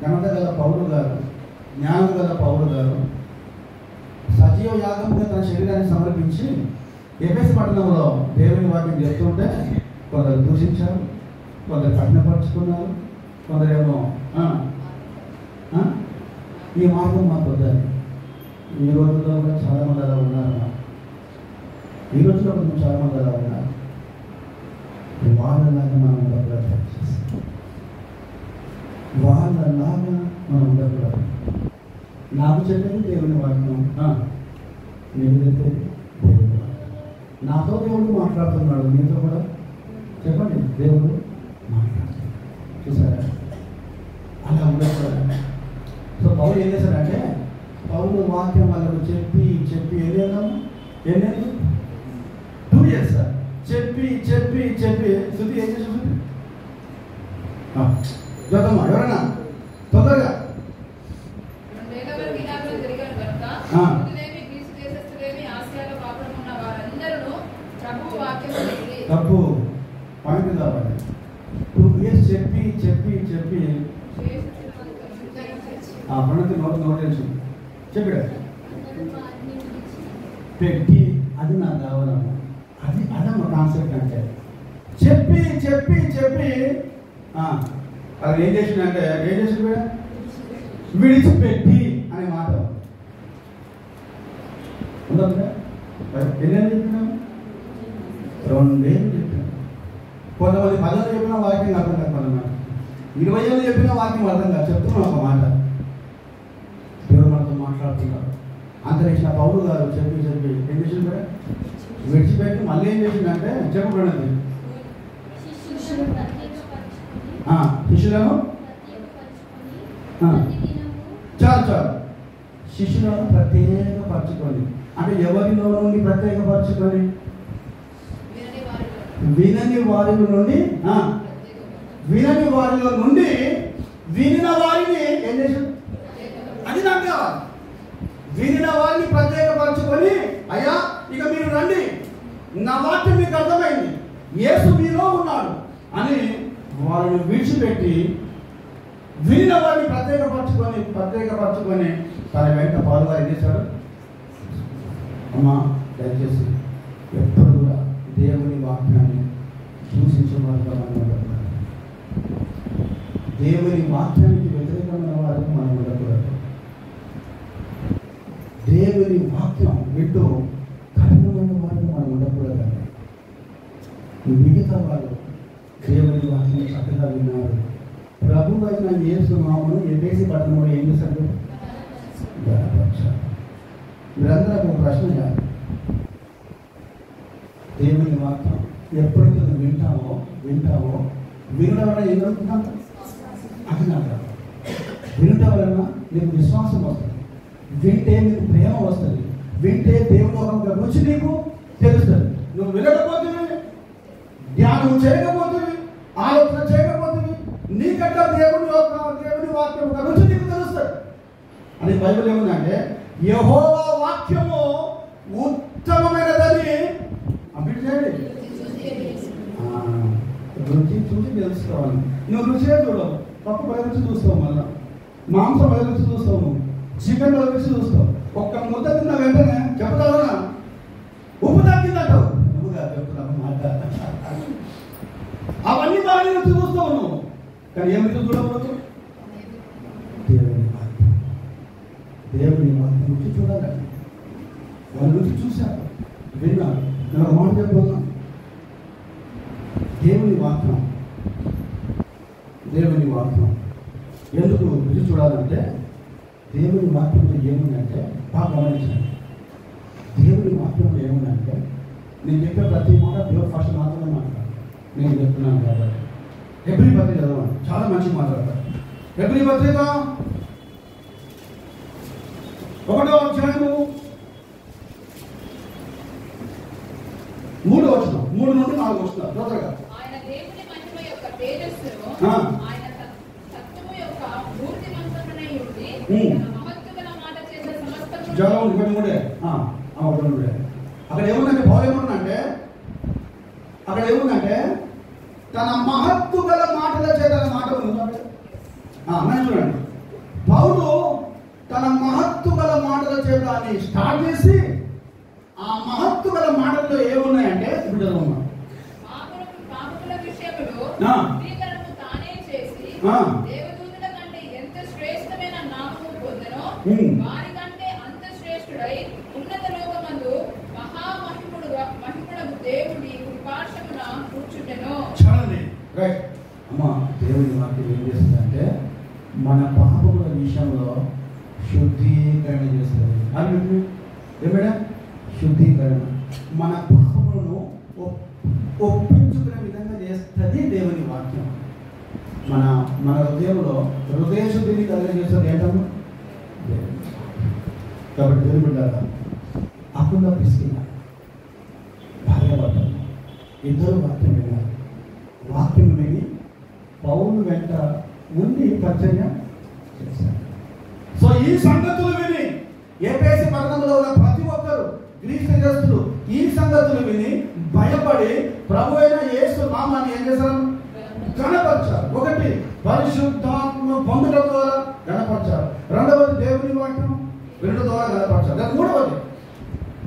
[SPEAKER 1] ఘనత గల పౌలు గారు, జ్ఞానం గల పౌలు గారు సజీవ యాగంగా తన శరీరాన్ని సమర్పించి ఎఫెసు పట్టణంలో దేవుని వాక్యం చెప్తుంటే కొందరు దూషించారు, కొందరు కఠినపరుచుకున్నారు, కొందరేమో ఈ మార్గం మాకు వద్దని. ఈ రోజుల్లో కూడా చాలామంది అలా ఉన్నారు. ఈ రోజుల్లో కొంచెం చాలామంది అలా ఉన్నారు. వాళ్ళలాగా మనం ఉండకూడదు, వాళ్ళలాగా మనం ఉండకూడదు. నాకు చెప్పేది దేవుని వాక్యం, నేను చెప్పేది దేవుని వాక్యం. నాతో దేవుడు మాట్లాడుతున్నాడు, మీతో కూడా చెప్పండి దేవుడు మాట్లాడుతున్నాడు. చూసారా? అలా ఉండకూడదు. సో పౌలు ఏం చేశాడంటే పౌలు వాక్యం వాళ్ళకు చెప్పి చెప్పి ఎన్నేళ్ళు 2 years సార్ చెప్పి చెప్పి చెప్పి శృతి ఏం చేసి చూద్దామా ఎవరైనా తొందరగా తప్పు పాయింట్ కావాలి. 2 years చెప్పి చెప్పి చెప్పి ప్రణతి నోటేసి చెప్పాడు పెట్టి అది నాకు కావాలమ్మా, అది అదమ్మ కాన్సెప్ట్ అంటే చెప్పి చెప్పి చెప్పి అది ఏం చేసిందంటే ఏం చేసి విడిచిపెట్టి అనే మాట ఉందా? ఎన్నేళ్ళు చెప్పినాము? 2 ఏళ్ళు చెప్పినాం. కొంతమంది 10 ఏళ్ళు చెప్పిన వాక్యం అర్థం కాదు, కొంతమంది 20 ఏళ్ళు చెప్పిన వాక్యం అర్థం కాదు. చెప్తున్నాం ఒక మాట, దేవుడు మనతో మాట్లాడుతున్నారు. అంతరిక్షణ పౌలు గారు చెప్పి చెప్పి ఏం చేసింది కూడా విడిచిపెట్టి మళ్ళీ ఏం చేసిందంటే చెప్పబడినది శిష్యులను చాలు శిష్యులను ప్రత్యేకపరచుకొని, అంటే ఎవరిలో నుండి ప్రత్యేకపరచుకొని? వినని వారిలో నుండి, వినని వారిలో నుండి వినిన వారిని ఏం చేశాడు? అది నాకు కావాలి. వినిన వారిని ప్రత్యేకపరచుకొని, అయ్యా ఇక మీరు రండి, నా వాక్యం మీకు అర్థమైంది, యేసు మీలో ఉన్నాడు అని వారిని విడిచిపెట్టి వినిన వారిని ప్రత్యేకపరచుకొని తన వెంట పాలుగా ఏం చేశాడు? అమ్మా దయచేసి ఎప్పుడు కూడా దేవుని వాక్యాన్ని దూషించేవారుగా మనం ఉండకూడదు. దేవుని వాక్యానికి వ్యతిరేకమైన వారికి మనం ఉండకూడదు. దేవుని వాక్యం వింటూ కఠినమైన వారికి మనం ఉండకూడదండి. మిగతా వాళ్ళు దేవుని వాక్యం చక్కగా విన్నారు. ప్రభు అయిన యేసు నామమును ఎఫెసు పట్టణంలో ఏం చేశారు? మీరందరూ ఒక ప్రశ్న కాదు. దేవుని వాక్యం ఎప్పుడైతే నువ్వు వింటావో వినడం వల్ల ఏం జరుగుతుందంట? అది నాకు వినడం వలన నీకు విశ్వాసం వస్తుంది, వింటే నీకు ప్రేమ వస్తుంది, వింటే దేవుని ఒక రుచి నీకు తెలుస్తుంది. నువ్వు వినకపోతుంది, ధ్యానం చేయకపోతుంది, ఆలోచన చేయకపోతుంది, నీకంట దేవుని వాక్యం ఒక రుచి నీకు తెలుస్తుంది. అని బైబిల్ ఏముందంటే యెహోవా వాక్యము ఉత్తమమైనదని అభివృద్ధి చేయండి. రుచి చూసి తెలుసుకోవాలి. నువ్వు రుచిగా చూడవు, పప్పు పై రుచి చూస్తావు, మళ్ళీ మాంసం పై రుచి చూస్తావు, చికెన్ పై రుచి చూస్తావు. ఒక్క ముద్ద తిన్న వెంటనే చెప్తావునా ఉప్పు తగ్గిందంటావు. నువ్వుగా చెప్తున్నావు మాట. అవన్నీ బాగా రుచి చూస్తావు నువ్వు, కానీ ఏం రుచి చూడకూడదు? దేవుని వాక్యం రుచి చూడాలండి. వాళ్ళు రుచి చూశారు, విన్నారు. నేను ఒక మాట చెప్తున్నా, దేవుని వాక్యం ఎందుకు రుచి చూడాలంటే దేవుని వాక్యంలో ఏముందంటే బాగా గమనించండి. దేవుని వాక్యంలో ఏముందంటే నేను చెప్పే ప్రతి మాట దేవుడు ఫస్ట్ మాత్రమే మాట్లాడాలి. నేను చెప్తున్నాను కాబట్టి హెబ్రీ పత్రిక చదవండి, చాలా మంచిగా మాట్లాడతారు. హెబ్రీ పత్రిక 1వ అధ్యాయము 3వ వచనం, 3 నుండి 4 వచనాలు తొందరగా.
[SPEAKER 3] ఆయన దేవుని మహిమ యొక్క తేజస్సును, ఆయన సత్యము యొక్క మూర్తిమంతమునై ఉండి తన మహత్తుగల మాట చేత సమస్తము
[SPEAKER 1] జవాబు 23 అక్కడ ఏముందంటే పౌలు ఏముందంటే తన మహత్తు గల మాటల చేత మాట ఉంది. చూడండి, పౌలు తన మహత్తు గల మాటల చేత అని స్టార్ట్ చేసి ఆ మహత్తు గల మాటల్లో ఏమున్నాయంటే ఇప్పుడు చదువున్నాం.
[SPEAKER 3] పాపముల విషయములో స్వీకరణము తానే చేసి దేవదూతల కంటే ఎంత శ్రేష్టమైన నామము పొందెనో వారి కంటే అంత శ్రేష్ఠుడై ఉన్నత లోకమందు మహిముడగు దేవుని కృపార్శమున కూర్చుండెను.
[SPEAKER 1] రైట్ అమ్మా, దేవుని వాక్యం ఏం చేస్తుందంటే మన పాపముల విషయంలో శుద్ధీకరణ చేస్తుంది. అది ఏమైనా శుద్ధీకరణ మన పాపములను ఒప్పించుకునే విధంగా చేస్తుంది దేవుని వాక్యం. మన హృదయంలో హృదయ శుద్ధిని కలిగజేస్తుంది ఏంటమ్మా? కాబట్టి దేవుని బిడ్డలారా, అప్పుల పిసికిన భార్యాభర్తలు ఇద్దరు వాక్యం విన్నారు. వాక్యం విని పౌలు వెంట ఉండి పరిచర్య చేశారు. సో ఈ సంగతులు విని ఎఫెసు పట్టణంలో ఉన్న ప్రతి ఒక్కరు గ్రీసు దేశస్థులు ఈ సంగతులు విని భయపడి ప్రభు అయిన యేసు నామాన్ని ఏం చేశారు? గణపరిచారు. ఒకటి పరిశుద్ధాత్మ పొందడం ద్వారా గణపరిచారు. రెండవది దేవుని వాక్యం వినడం ద్వారా గణపరిచారు. మూడవది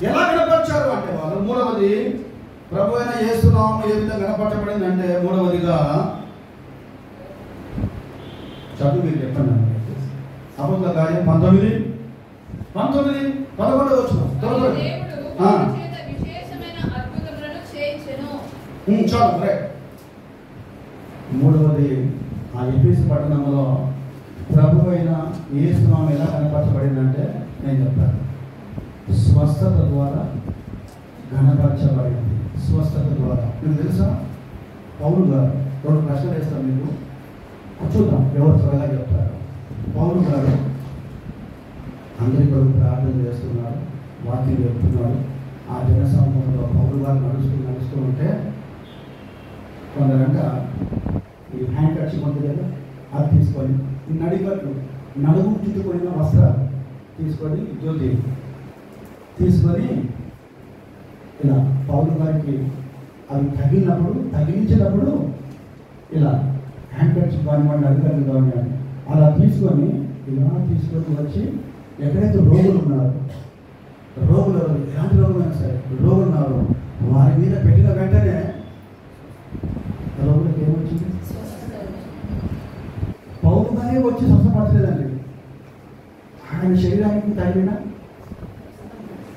[SPEAKER 1] ఎలా గణపరిచారు అంటే వాళ్ళు మూడవది ప్రభు అయిన యేసు నామం ఏ విధంగా గణపరచబడింది అంటే మూడవదిగా చదువు మీరు చెప్పండి. అపోస్తలుల కార్యం 19:11 వచనం. చాలు రైట్. మూడవది ఆ ఎఫెసు పట్టణంలో ప్రభు అయిన యేసు నామం ఎలా కనపరచబడిందంటే నేను చెప్తాను. స్వస్థత ద్వారా గణపరచబడింది. స్వస్థత ద్వారా మీకు తెలుసా? పౌలు గారు 2 ప్రశ్నలు వేస్తాను మీకు, చూద్దాం ఎవరు త్వరగా చెప్తారు. పౌలు గారు అందరి కొరకు ప్రార్థన చేస్తున్నారు, వాక్యం చెప్తున్నారు. ఆ జనసమూహంలో పౌలు గారు నడుస్తూ ఉంటే కొందరంగా ఈ హ్యాండ్ కట్చి ఉంది కదా, అది తీసుకొని నడుము చుట్టుకున్న వస్త్రాలు తీసుకొని జ్యోతి తీసుకొని ఇలా పౌలు గారికి అవి తగిలించినప్పుడు ఇలా హ్యాండ్ కట్చి కానివ్వండి, అధికారులు కానివ్వండి, అలా తీసుకొని వచ్చి ఎక్కడైతే రోగులు ఉన్నారు, ఎలాంటి రోగులైనా సరే రోగులు ఉన్నారు, వారి మీద పెట్టిన వెంటనే రోగులకు ఏమొచ్చింది? పౌరుగానే వచ్చి స్వస్థపరచలేదండి. ఆయన శరీరానికి తగిలిన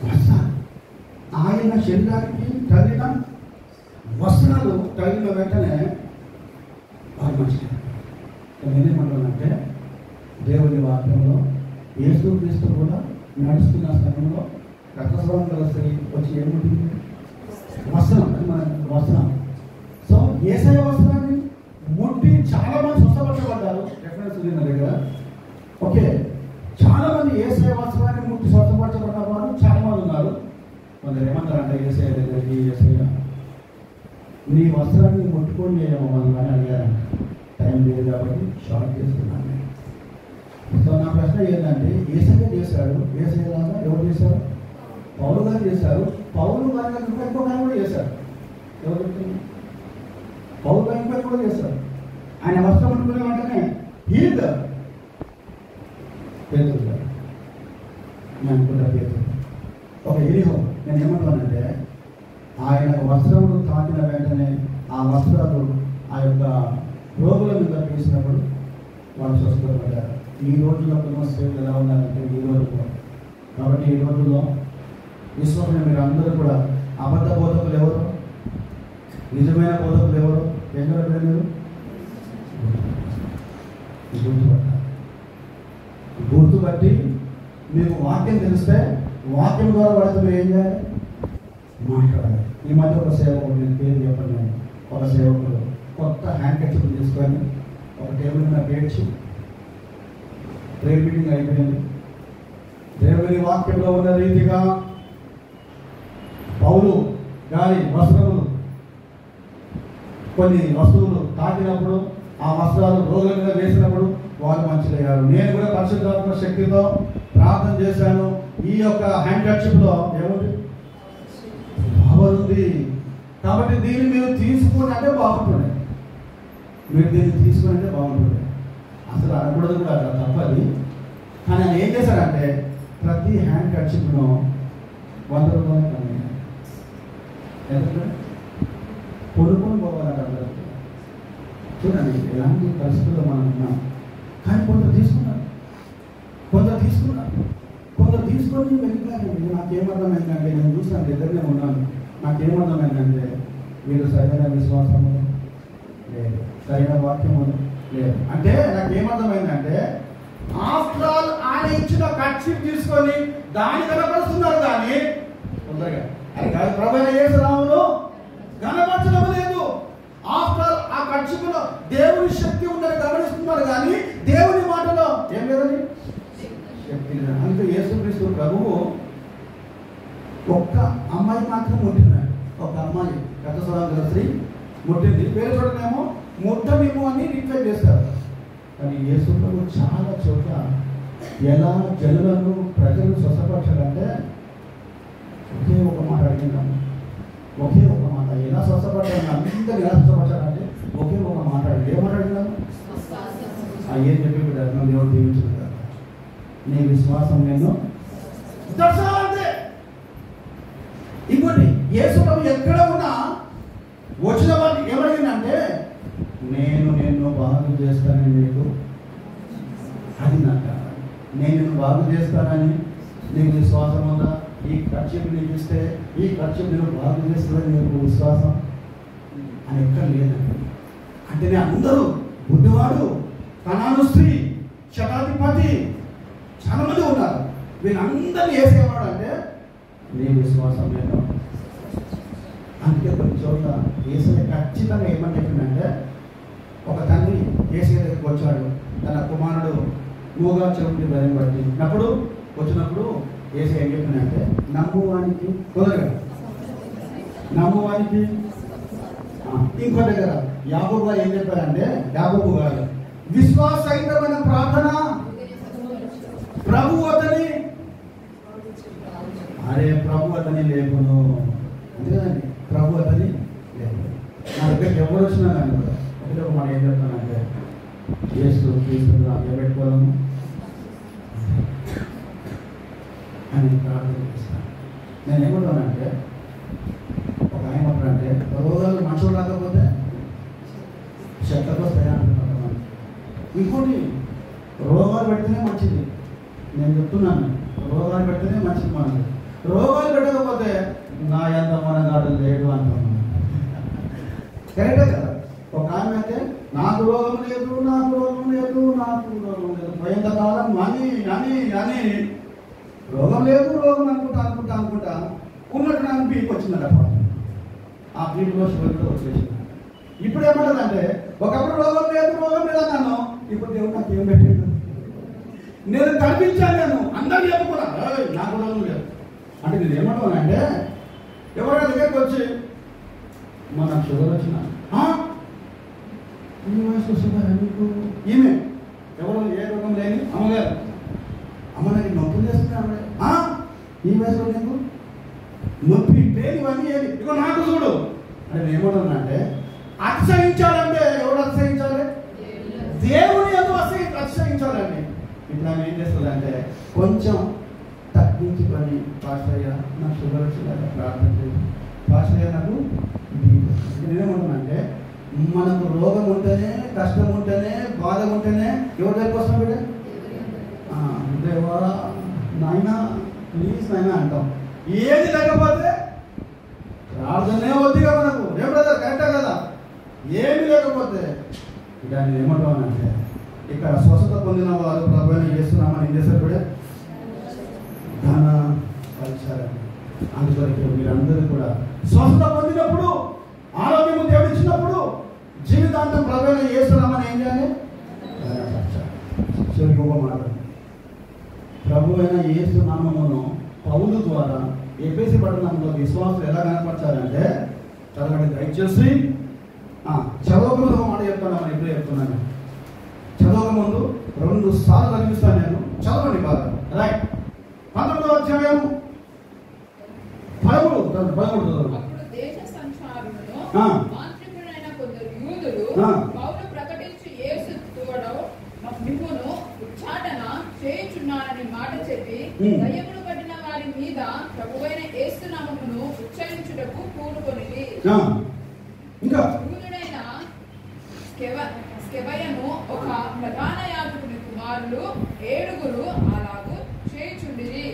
[SPEAKER 1] వస్త్రాలు, ఆయన శరీరానికి తగిలిన వస్త్రాలు తగిలిన వెంటనే వారు మంచిగా. నేనేమంటానంటే దేవుని వాక్యంలో యేసుక్రీస్తు కూడా నడుస్తున్న సమయంలో రక్తస్రావం గల స్త్రీ వచ్చి ఏముంటుంది? వస్త్రం. మన వస్త్రం. సో యేసయ్య వస్త్రాన్ని ముట్టి చాలా మంది స్వస్థపరచబడ్డారు. రెఫరెన్స్ ఉంది నా దగ్గర. ఓకే, చాలా మంది యేసయ్య వస్త్రాన్ని ముట్టి స్వస్థపరచబడ్డ వారు చాలా మంది ఉన్నారు. కొందరు ఏమంటారంటే యేసయ్య దగ్గరికి, యేసయ్య నీ వస్త్రాన్ని ముట్టుకొని మమ్మల్ని అని అడిగారంట. టైం లేదు కాబట్టి షార్ట్ చేస్తున్నాను. సో నా ప్రశ్న ఏంటంటే యేసయ్య చేశాడు, యేసయ్య లాగా ఎవరు చేశారు? పౌలు గారు చేశారు. పౌలు గారు ఇంకో గారు కూడా చేశారు. ఎవరు చెప్తున్నారు? పౌలు గారు కూడా చేశారు. ఆయన వస్త్రం అనుకునే వెంటనే హీల్ పేతురు గారు, నేను అనుకుంటా పేతురు. ఒక ఎరిహో నేను ఏమంటానంటే ఆయన వస్త్రములు తాకిన వెంటనే ఆ వస్త్రాలు ఆ యొక్క రోగుల మీద వేసినప్పుడు వాళ్ళు స్వస్థపడ్డారు. ఈ రోజుల్లో క్రిస్మస్ ఎలా ఉన్నారంటే ఈ రోజుల్లో. కాబట్టి ఈ రోజుల్లో విశ్వాసం మీరు అందరూ కూడా అబద్ధ బోధకులు ఎవరు, నిజమైన బోధకులు ఎవరు, ఎన్నో మీరు గుర్తుపట్టారు. బట్టి మీకు వాక్యం తెలిస్తే వాక్యం ద్వారా పడితే మీరు ఏం చేయాలి? మాట్లాడాలి. ఈ మధ్య ఒక సేవకుడు, నేను పేరు చెప్పండి, ఒక సేవకుడు కొత్త హ్యాండ్ కర్చీఫ్ తీసుకొని ఒక టేబుల్ మీద పేర్చి ప్రేయర్ మీటింగ్ అయిపోయింది. దేవుని వాక్యంలో ఉన్న రీతిగా పౌలు గారి వస్త్రములు, కొన్ని వస్తువులు తాకినప్పుడు ఆ వస్త్రాలు రోగుల మీద వేసినప్పుడు వారు మంచిదయ్యారు. నేను కూడా పరిశుద్ధాత్మ శక్తితో ప్రార్థన చేశాను. ఈ యొక్క హ్యాండ్ కర్చీఫ్లో ఏముంది? పవర్ ఉంది. కాబట్టి దీన్ని మీరు తీసుకుని అంటే బాగుంటుంది. మీరు దీన్ని తీసుకుని అంటే బాగుంటుంది. అసలు అనకూడదు కూడా, అట్లా తప్పది. కానీ ఆయన ఏం చేశాడంటే ప్రతి హ్యాండ్ కర్చీఫ్ను 100 రూపాయలు కమ్మాడు. ఎందుకంటే కొనుక్కొని పోవాలంటే అందరూ. చూడండి ఎలాంటి పరిస్థితుల్లో మనం ఉన్నాం. కానీ కొందరు తీసుకున్నారు, కొందరు తీసుకొని వెళ్ళిపోయారండి. నాకేమర్థమైందంటే, నేను చూసాను, దగ్గరనే ఉన్నాను. నాకేమర్థమైందంటే మీరు సరైన విశ్వాసము లేదు, సరైన వాక్యము లేదు. అంటే నాకేమర్థమైందంటే ఆఫ్టర్ ఆల్ ఆయన ఇచ్చిన కర్చీఫ్ తీసుకొని దాన్ని కనపరుస్తున్నారు. కానీ తొందరగా అది కాదు, ప్రభువైన యేసు నామములో కనపరచడం లేదు. ఆఫ్టర్ ఆల్ ఆ కర్చీఫ్లో దేవుని శక్తి ఉందని గమనిస్తున్నారు. కానీ దేవుని మాటలో ఏం లేదని శక్తి లేదు. అందుకే యేసుక్రీస్తు ప్రభువు ఒక్క అమ్మాయి మాత్రం ముట్టినాడు. ఒక అమ్మాయి గతసరాల స్త్రీ ముట్టింది. వేరే చోటనేమో ముట్టమేమో అని రిక్వెస్ట్ చేస్తారు. కానీ యేసు ప్రభు చాలా చోట్ల ఎలా జనులను, ప్రజలు స్వస్థపరచాలంటే ఒకే ఒక మాట అడిగినాము. ఒకే ఒక మాట ఎలా స్వస్థపడ్డాను, అందరూ ఎలా స్వస్థపరచాలంటే ఒకే ఒక మాట అడిగి ఏం మాట్లాడినాము? ఏం చెప్పి దేవుడు దీవించిన కదా, నీ విశ్వాసం నేను దర్శాలంటే. ఇంకోటి, యేసు ప్రభు ఎక్కడ ఉన్నా వచ్చిన వాళ్ళు ఏమడిగిందంటే నేను నిన్ను బాగు చేస్తానని నీకు, అది నాకు కావాలి. నేను నిన్ను బాగు చేస్తానని నీకు విశ్వాసం ఉందా? ఈ కర్చీఫ్ నీకు ఇస్తే ఈ కర్చీఫ్ నేను బాగు చేస్తుందని నీకు విశ్వాసం అని ఎక్కడ లేదండి. అంటేనే అందరూ బుద్ధివాడు, కనాను స్త్రీ, శతాధిపతి చాలా మంది ఉన్నారు. వీళ్ళందరినీ వేసేవాడు అంటే నీ విశ్వాసం లేదు. అందుకే కొన్ని చోట్ల ఏసయ్య ఖచ్చితంగా ఏమని చెప్పిందంటే, ఒక తండ్రి ఏసయ్య దగ్గరికి వచ్చాడు. తన కుమారుడు మూగా చెవుని భయం పట్టినప్పుడు వచ్చినప్పుడు ఏసయ్య ఏం చెప్పిందంటే, నమ్మువానికి కుదరగా, నమ్మువానికి. ఇంకో దగ్గర యాకోబు గారు ఏం చెప్పారంటే, యాకోబు గారు విశ్వాసరహితమైన ప్రార్థన ప్రభు అతని, అరే ప్రభు అతని లేకును, అంతేదండి, ప్రభు అతని లేకును. నా దగ్గరికి ఎవరు వచ్చినా కానీ కూడా ఒకటే ఒక మాట ఏం చెప్తానంటే, యేసు క్రీస్తుని పెట్టుకోవాలను అని ప్రార్థన చేస్తాను. నేను ఏమంటానంటే, ఒక ఆయన ఏమంటారంటే రోగాలు మనుషులు రాకపోతే చెట్లకు వస్తాయా అంటున్నాను. ఇంకోటి, రోగాలు పెడితేనే మంచిది. నేను చెప్తున్నాను, రోగాలు పెడితేనే మంచిది. మనకి రోగాలు పెట్టకపోతే నా ఎంత మనగాడు లేడు అంటున్నాను. కరెక్టే కదా. ఒక ఆమె అయితే నాకు రోగం లేదు, నాకు రోగం లేదు, నాకు రోగం లేదు, పోయేంతకాలం అని అని అని రోగం లేదు, రోగం అనుకుంటా ఉన్నట్టు నాకు పీక్ వచ్చిందట. ఆ పీక్లో షుగర్ వచ్చేసింది. ఇప్పుడు ఏమంటుందంటే, ఒకప్పుడు రోగం లేదు అన్నాను, ఇప్పుడు దేవుడు నాకు ఏం పెట్టాడు, నేను కనిపించాను, నేను అందరూ చెప్పుకున్నా నాకు రోగం లేదు అంటే. నేను ఏమంటానంటే, ఎవరైనా దగ్గరికి వచ్చి నాకు షుగర్ వచ్చిన ఈ వయసులో షుగర్ ఎందుకు, ఈమె ఎవరు ఏ రోగం లేని అమ్మగారు, అమ్మ నాకు నొప్పి చేస్తున్నాను, ఈ వయసులో నీకు నొప్పి లేనివన్నీ ఏది, ఇగో నాకు చూడు అంటే. నేను ఏమంటున్నానంటే, అతిశయించాలంటే ఎవరు అతిశయించాలి? దేవుని ఎందుకు అతిశయించాలండి. ఇప్పుడు ఆమె ఏం చేస్తుందంటే, కొంచెం తగ్గించుకొని, పాస్టయ్య నాకు షుగర్ వచ్చిందని ప్రార్థన చేసి, పాస్టయ్య నాకు నేనేమంటున్నానంటే, మనకు రోగం ఉంటేనే, కష్టం ఉంటేనే, బాధ ఉంటేనే ఎవరి దగ్గరికి వస్తాం బిడ్డ? దేవా నాయన ప్లీజ్ నాయన అంటాం. ఏది లేకపోతే ప్రార్థనే వద్దుగా మనకు. ఏ బ్రదర్ కరెక్టా కదా? ఏమి లేకపోతే దాన్ని ఏమంటామనంటే, ఇక్కడ స్వస్థత పొందిన వారు ప్రభువైన యేసు నామమున ఏం చేశారు కూడా ఘన పరిచారండి. అందువరకు మీరందరూ కూడా స్వస్థత పొందినప్పుడు, ఆరోగ్యము దేవుడు ఇచ్చినప్పుడు జీవితాంతం ప్రభువైన యేసు నామమున ఏం చేయాలి? చివరికి ఒక మాట, ప్రభువైన యేసు నామమును పౌలు ద్వారా ఎఫెసీ పట్టణంలో విశ్వాసులు ఎలా కనపరచాలంటే, చదవండి దయచేసి. చదవకముందు ఒక మాట చెప్తాను, మనం ఇప్పుడే చెప్తున్నాను. చదవక ముందు 2 సార్లు చదివిస్తాను నేను, చదవండి బాగా. రైట్. 19వ అధ్యాయం 13.
[SPEAKER 3] అప్పుడు దేశ సంచారులను మాంత్రికులైన కొందరు యూదులు పౌలు ప్రకటించి యేసు తోడవు మిమ్మును ఉచ్చాటన చేయుచున్నానని మాట చెప్పి దయ్యములు పట్టిన వారి మీద ప్రభువైన యేసు నామమును ఉచ్చరించుటకు పూనుకొనిది.
[SPEAKER 1] ఇంకా
[SPEAKER 3] యూదుడైన స్కెవయను ఒక ప్రధాన యాజకుని కుమారులు 7 అలాగూ చేయుచుండిరి.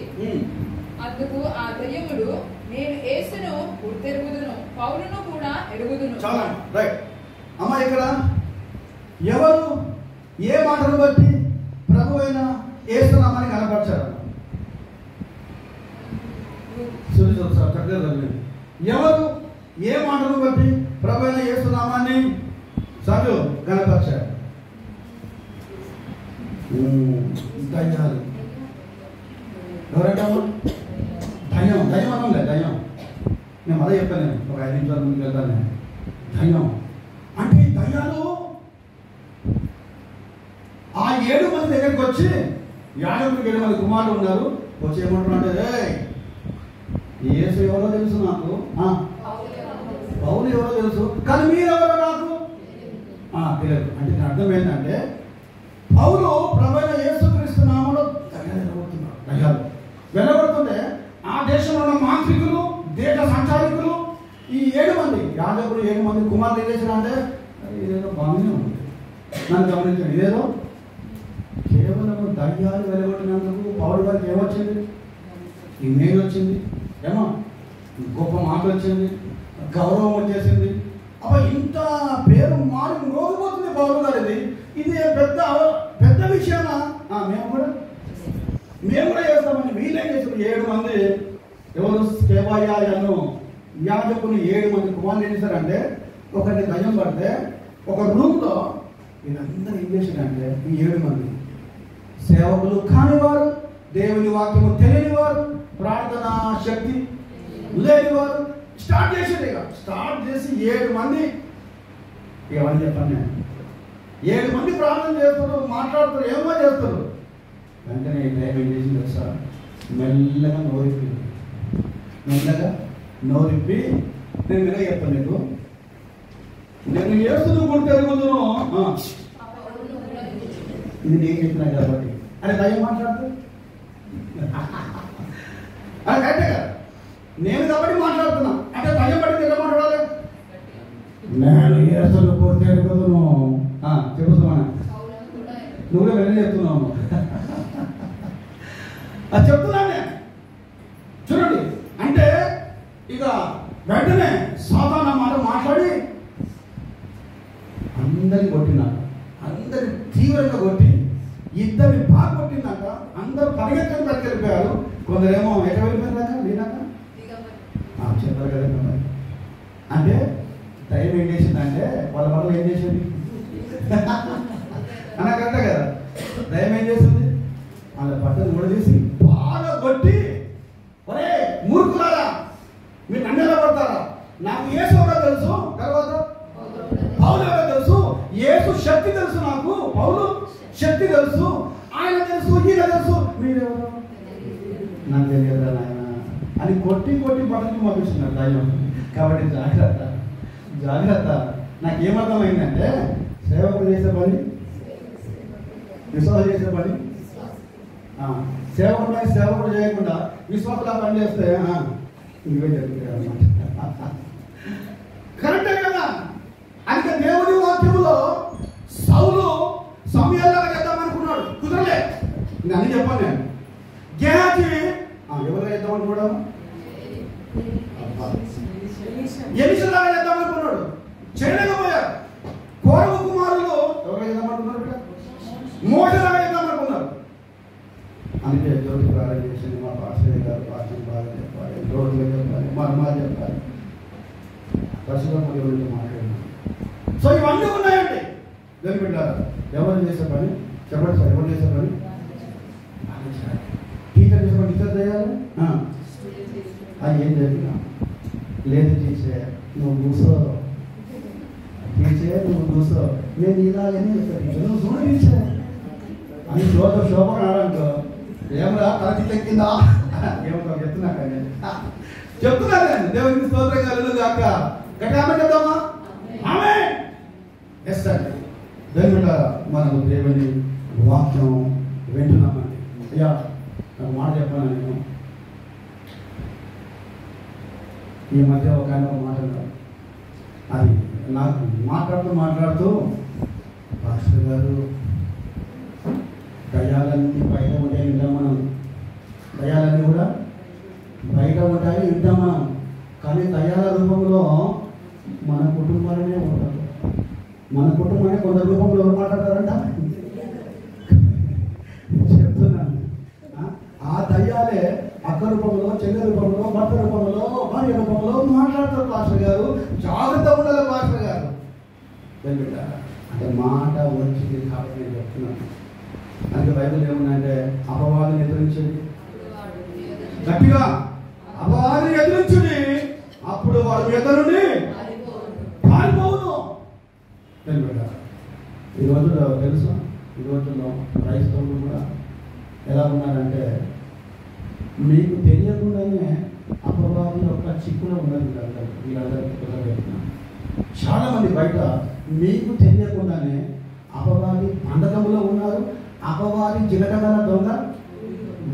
[SPEAKER 3] అందుకు ఆ దయ్యములు, నేను యేసును గుర్తెరుగుదును, పౌలును కూడా ఎరుగుదును.
[SPEAKER 1] చాలా రైట్. అమ్మ ఇక్కడ ఎవరు ఏ మాటను బట్టి ప్రభువైన యేసు నామాన్ని కనపరిచారు? ఎవరు ఏ మాటను బట్టి ప్రభువైన యేసు నామాన్ని సాగు కనపరిచారు? దయ్యాలు. ఎవరంటాము? దయ్యం. దయ్యం అనంలే, దయ్యం. నేను అదే చెప్పాను, నేను ఒక 5 నిమిషాల ముందుకు వెళ్తాను. నేను దయ్యం అంటే దయ్యాలు ఆ 7 మంది దగ్గరికి వచ్చి, యాజకుడికి 7 మంది కుమారులు ఉన్నారు, వచ్చి ఏమంటున్నాడు, యేసు ఎవరో తెలుసు నాకు, పౌలు ఎవరో తెలుసు, కానీ మీరెవరో నాకు తెలియదు. అంటే దీని అర్థం ఏంటంటే, పౌలు ప్రభువైన యేసుక్రీస్తు నామములో దయ్యాలు వెళ్ళబడుతుంటే, ఆ దేశంలో ఉన్న మాంత్రికులు, దేశ సంచారికులు, ఈ 7 మంది యాజకులు 7 మంది కుమారులు ఏం చేశారు అంటే, ఇదేదో బాగానే ఉంది, నన్ను గమనించండి, ఇదేదో కేవలం దయ్యాలు వెలగొట్టినందుకు పౌలు గారికి ఏమొచ్చింది? ఈ మేలు వచ్చింది, ఏమో గొప్ప మాట వచ్చింది, గౌరవం వచ్చేసింది. అబ్బా, ఇంత పేరు మారి మోగిపోతుంది పౌలు గారిది. ఇది పెద్ద విషయమా? మేము కూడా చేస్తామని వీళ్ళేం చేశారు? 7 మంది ఎవరు? స్కెవయను యాజకుని 7 మంది కుమారులు ఏం చేశారంటే, ఒకరిని దయ్యం పడితే ఒక రూమ్లో వీళ్ళందరూ ఏం చేశారంటే, ఈ 7 మంది సేవకులు కానివారు, దేవుని వాక్యము తెలియనివారు, ప్రార్థనా శక్తి లేనివారు స్టార్ట్ చేసేది. స్టార్ట్ చేసి 7 మంది ఏమని చెప్పాను నేను, 7 మంది ప్రార్థన చేస్తారు, మాట్లాడుతారు, ఏమో చేస్తారు. వెంటనే టైం ఏం చేసింది తెలుసా? మెల్లగా నోరిప్పి నేను వినగా చెప్తాను నీకు, నేను చేస్తున్న గుడి తిరుగుతును, ఇది నేను చెప్పినా కాబట్టి అని దయ్యం మాట్లాడుతూ, అది కరెక్టే కదా, నేను కాబట్టి మాట్లాడుతున్నా. అంటే దయ్యం పడితే ఎలా మాట్లాడాలి? నేను చేస్తున్న గుడి తిరుగుతును చెబుతున్నా, నువ్వు కూడా వెళ్ళి చెప్తున్నావు. అది చెప్తున్నానే, చూడండి. అంటే ఇక వెంటనే సాతాను మాట మాట్లాడి అందరిని కొట్టినాక, అందరి తీవ్రంగా కొట్టి, 2 బాగా కొట్టినాక అందరూ పరిగెత్తని పరిగెళ్ళిపోయారు. కొందరేమో ఎక్కడ వెళ్ళిపోయినాక వినాక చెప్పారు కదా. అంటే దయ్యం ఏం చేసిందంటే, వాళ్ళ వల్ల ఏం చేసింది అన్న కరెక్టే కదా. దయ్యం ఏం చేసింది? వాళ్ళ బట్టలు కూడా తీసి బాగా కొట్టి, ఒరే మూర్ఖులారా, మీరు నన్ను ఎలా పడతారా? నాకు యేసు ఎవరో తెలుసు, తర్వాత పౌలు ఎవరో తెలుసు, యేసు శక్తి తెలుసు, నాకు పౌలు శక్తి తెలుసు, ఆయన తెలుసు, ఈయన తెలుసు, మీరెవరు నాకు తెలియదా నాయన అని కొట్టి బట్టలు పంపిస్తున్నారు దయ్యం. కాబట్టి జాగ్రత్త. నాకేమర్థమైందంటే, సేవకుడు చేసే పని, విశ్వాసం చేసే పని, సేవకుడు చేయకుండా విశ్వాసలా పని చేస్తే ఇవే జరుగుతాయి అన్నమాట. కరెక్టే కదా. అందుకే దేవుని వాక్యములో సౌలు సమయాలుగా చేద్దామనుకున్నాడు, కుదరలే. నేను అన్ని చెప్పాను. నేను గేహాజీ ఎవరుగా చేద్దామనుకున్నాడు? ఎలిషాలాగా చేద్దామనుకున్నాడు, చేయలేకపోయాడు. కోరవ కుమారులు ఎవరుగా చేద్దామనుకున్నారు? మోషే అందుకే జ్యోతి ప్రారంభం చేసింది మా పాస్టర్ గారు పాఠం బాగా చెప్పాలి, జ్యోతిగా చెప్పాలి, మర్మాలు చెప్పాలి, పరిశుభ్రంగా గురించి మాట్లాడినాం. సో ఇవన్నీ ఉన్నాయండి. దేవుని బిడ్డలారా, ఎవరు చేసే పని చెప్పండి సార్, ఎవరు చేసే పని? టీచర్ చేసే పని టీచర్ చేయాలి. అది ఏం చెప్పినా లేదు టీచర్ నువ్వు కూర్చో, టీచర్ నువ్వు కూర్చో, నేను ఇలాగనే చెప్తాను టీచర్ నువ్వు చూడ టీచర్ అని శోభగా ఆడంటో ఏమరా తరచి తెక్కిందా ఏమో చెప్తున్నా కానీ చెప్తున్నా కానీ దేవునికి స్తోత్రం కలుగుతుంది అక్క గట్టి ఆమె చెప్తామా ఆమె ఎస్ అండి. దేవుని బిడ్డ మనము దేవుని వాక్యం వింటున్నామండి. అయ్యా నాకు మాట చెప్పాను నేను ఈ మధ్య ఒక ఆయన ఒక మాట అన్నారు. అది నాకు మాట్లాడుతూ పాస్టర్ గారు దయాలన్నీ బయట ఉంటాయి వింటాం మనం, దయాలన్నీ కూడా బయట ఉంటాయి వింటాం మనం, కానీ దయాల రూపంలో మన కుటుంబాలనే ఉంటారు. మన కుటుంబాన్ని కొందరు రూపంలో ఎవరు మాట్లాడతారంట చెప్తున్నాను. ఆ దయ్యాలే అక్క రూపంలో, చెల్లె రూపంలో, భర్త రూపంలో, భార్య రూపంలో మాట్లాడతారు. పాస్టర్ గారు జాగ్రత్త ఉండాలి పాస్టర్ గారు. అంటే మాట వచ్చింది కాబట్టి నేను చెప్తున్నాను. అందుకే బైబిల్ ఏముందంటే అపవాదిని ఎదిరించండి, గట్టిగా అపవాదిని ఎదిరించుడి, అప్పుడు వాడు మీద నుండి పారిపోవును. ఈ రోజుల్లో తెలుసా, ఈ రోజుల్లో క్రైస్తవులు కూడా ఎలా ఉన్నారంటే మీకు తెలియకుండానే అపవాది యొక్క చిక్కులో ఉన్నది. వీళ్ళందరికీ చాలా మంది బయట మీకు తెలియకుండానే అపవాది బంధకంలో ఉన్నారు, అపవాది జిలకగల దొంగ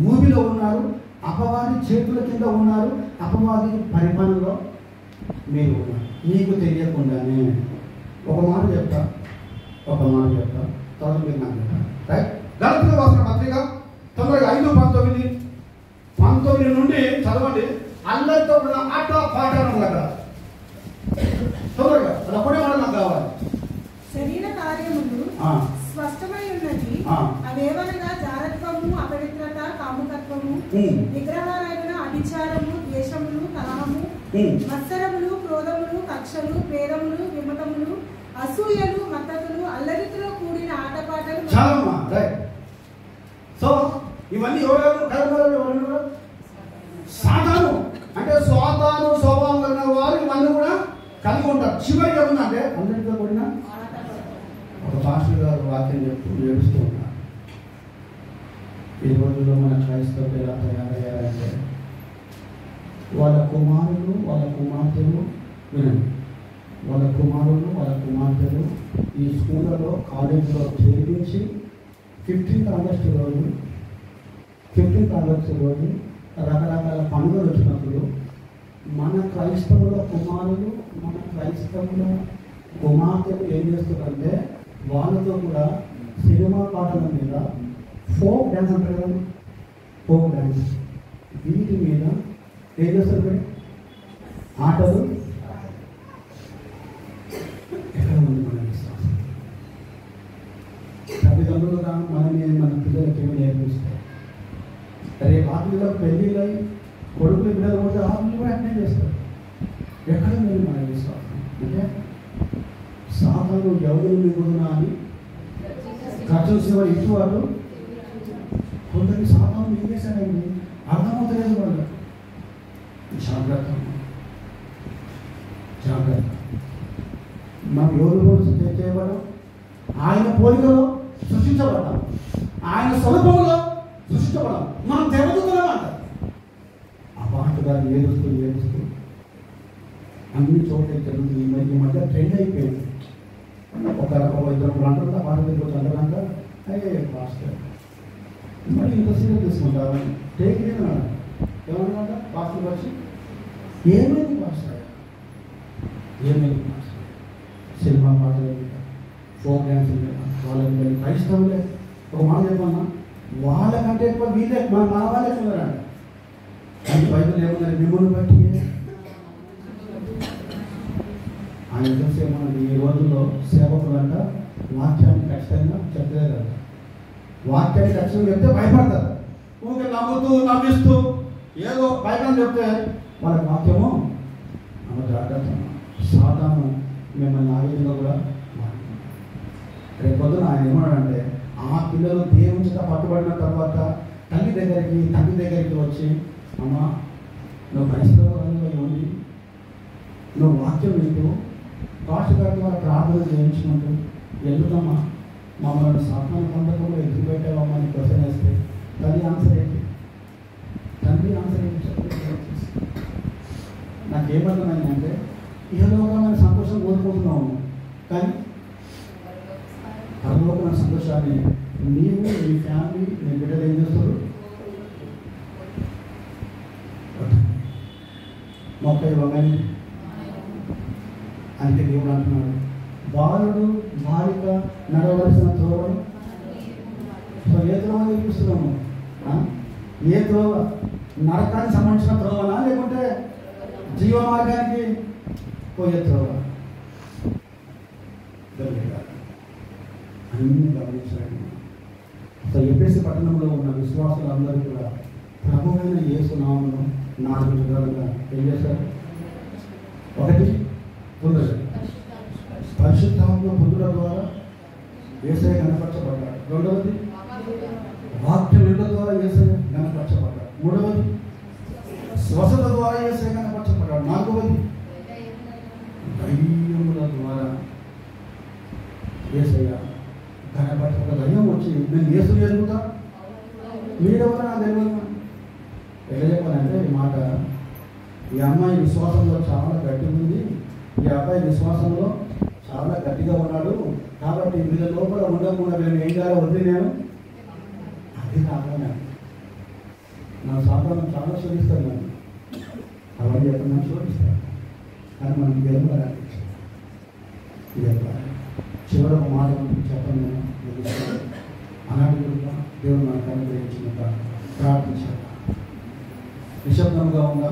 [SPEAKER 1] ఊబిలో ఉన్నారు, అపవాది చేతుల కింద ఉన్నారు, అపవాది పరిపాలనలో మీరు ఉన్నారు మీకు తెలియకుండానే. ఒక మాట చెప్తా తర్వాత మీరు నాకు చెప్తాను. రైట్, గలతీయులకు రాసిన పత్రిక 5:19 నుండి చదవండి. అందరితో కూడా ఆట పాట అక్కడ తొందరగా అది ఒకటే మాట నాకు కావాలి.
[SPEAKER 2] శరీర కార్యములు స్పష్టమై ఉన్నది, అవేవనగా జారత్వము, అపవిత్రత, కాముకత్వము, విగ్రహారాధన, అభిచారము, ద్వేషములు, కలహము, మత్సరములు, క్రోధములు, కక్షలు, ప్రేరములు, విమతములు, అసూయలు, మత్తతులు, అల్లరితో కూడిన ఆటపాటలు.
[SPEAKER 1] చాలమ్మా, రైట్. సో ఇవన్నీ ఎవరు? సాతాను. అంటే సాతాను స్వభావం కలిగిన వారు ఇవన్నీ కూడా కలిగి ఉంటారు. చివరిగా ఉందంటే అందరితో కూడిన ఒక పాస్టర్ గారు వాక్యం చెప్తూ ఏడుస్తూ ఉన్నారు. ఈ రోజుల్లో మన క్రైస్తవులు ఎలా తయారయ్యారంటే వాళ్ళ కుమారులు వాళ్ళ కుమార్తెలు వినండి, వాళ్ళ కుమారులు వాళ్ళ కుమార్తెలు ఈ స్కూళ్ళలో కాలేజీలో చేర్పించి 15th ఆగస్టు రోజు రకరకాల పండుగలు వచ్చినప్పుడు మన క్రైస్తవుల కుమారులు మన క్రైస్తవుల కుమార్తెలు ఏం చేస్తారంటే వాళ్ళతో కూడా సినిమా పాటల మీద ఫోక్ డ్యాన్స్ అంటారు కదా, ఫోక్ డ్యాన్స్ వీటి మీద ఏం చేస్తారు? ఆటలు. ఎక్కడ ఉంది మన విశ్వాసం? తల్లిదండ్రులుగా మన పిల్లలకి ఏమి నేర్పిస్తారు? రేపు ఆత్మీయులకు పెళ్ళిళ్ళు అయ్యి కొడుకులు పిల్లలు పోతే ఆత్మీయులు కూడా అట్నే చేస్తారు. ఎక్కడ ఉంది మన విశ్వాసం? అంటే సాతాను ఎవరు మిగులునా అని ఖర్చు సేవ ఇటు వాళ్ళు కొందరికి సాతాను ఏం చేశారండి అర్థమవుతలేదు వాళ్ళు. జాగ్రత్త. మనం ఎవరు చేయబడం? ఆయన పోలికలో సృష్టించబడ్డాం, ఆయన స్వరూపంలో సృష్టించబడ్డాం. మనం దేవదూతలమాట. ఆ పాట గారు ఏడుస్తూ అన్ని చోట్ల జరుగుతుంది. మరి ఈ మధ్య ట్రెండ్ అయిపోయింది. ఒక ఇద్దరు అంటారు పాట దగ్గర అందరంతా అయ్యే పాస్టర్ మరి ఇంత సీరియస్ తీసుకుంటారు. టేక్ ఏమన్నమాట పాస్టర్ వచ్చి ఏమైంది పాస్టర్, ఏమైంది పాస్టర్? సినిమా పాటలు, ఫోక్ డ్యాన్స్ వాళ్ళకి క్రైస్తవులే. ఒక మాట చెప్పన్నా, వాళ్ళకంటే ఎక్కువ వీళ్ళే మన వాళ్ళే చూడాలండి. అది బైబిల్ ఏమన్నారు? మిమ్మల్ని బట్టి ఆయన చూసి ఏమన్నది? ఈ రోజుల్లో సేవకులంట వాక్యాన్ని ఖచ్చితంగా చెప్పలేదంట. వాక్యాన్ని ఖచ్చితంగా చెప్తే భయపడతారు. ఊరికి నవ్వుతూ నవ్విస్తూ ఏదో బయట చెప్తే వాళ్ళకి వాక్యము ఆమె జాగ్రత్త. సాతాను మిమ్మల్ని ఆ విధంగా కూడా రేపు పొద్దున ఆయన ఏమన్నాడంటే ఆ పిల్లలు దేవుని చేత పట్టుబడిన తర్వాత తండ్రి దగ్గరికి వచ్చి అమ్మ నువ్వు క్రైస్తవులుగా ఉండి నువ్వు వాక్యం వింటూ పాస్టర్ గారి ద్వారా ప్రార్థన చేయించుకుంటూ ఎందుకమ్మా మమ్మల్ని సాతాను పొందకుండా ఎందుకు పెట్టావమ్మా అని క్వశ్చన్ వేస్తే తండ్రి ఆన్సర్ ఏంటి నాకేమర్థమైందంటే ఇహలోకమైన సంతోషం కోరుకుంటున్నాము, కానీ పరలోకమైన సంతోషాన్ని నీవు నీ ఫ్యామిలీ నీ బిడ్డలు ఏం చేస్తారు? మొక్క ఇవ్వగానే అంటే దేవుడు అంటున్నాడు బాలుడు బాలిక నడవలసిన త్రోవను. సో ఏ త్రోవ చూపిస్తున్నాము? ఏ త్రోవ? నరకానికి సంబంధించిన త్రోవనా లేకుంటే జీవ మార్గానికి పోయే త్రోవ? అన్ని గమనించాలి. సో ఎఫెసీ పట్టణంలో ఉన్న విశ్వాసులందరూ కూడా ప్రభువైన యేసు నామమును 4 విధాలుగా ఏం చేశారు? ఒకటి పొందరు, పరిశుద్ధాత్మ పొందుల ద్వారా యేసయ్య కనపరచబడ్డాడు. రెండవది వాక్యం వినడం ద్వారా యేసయ్య కనపరచబడ్డాడు. మూడవది స్వస్థత ద్వారా యేసయ్య కనపరచబడ్డాడు. నాలుగవది దయ్యముల ద్వారా యేసయ్య కనపరచబడ్డ. దయ్యం వచ్చి నేను యేసు ఎరుగుతా మీరెవరు నాకు తెలియదు. ఎలా చెప్పాలంటే ఈ మాట, ఈ అమ్మాయి విశ్వాసంలో చాలా గట్టిగా ఉంది, ఈ అబ్బాయి విశ్వాసంలో చాలా గట్టిగా ఉన్నాడు, కాబట్టి వీళ్ళ లోపల ఉండకుండా నేను ఏం చేయాలో వద్దు నేను అది కాకుండా నా సాధారణ చాలా శోధిస్తాను. నన్ను అవన్నీ చెప్పిన శోధిస్తాను, కానీ మనం గెలవాలి. చివరి ఒక మాట చెప్పండి. నేను అనాటిగా దేవుడు మనకు అనుగ్రహించినట్టు ప్రార్థించాను. నిశ్శబ్దంగా ఉందా?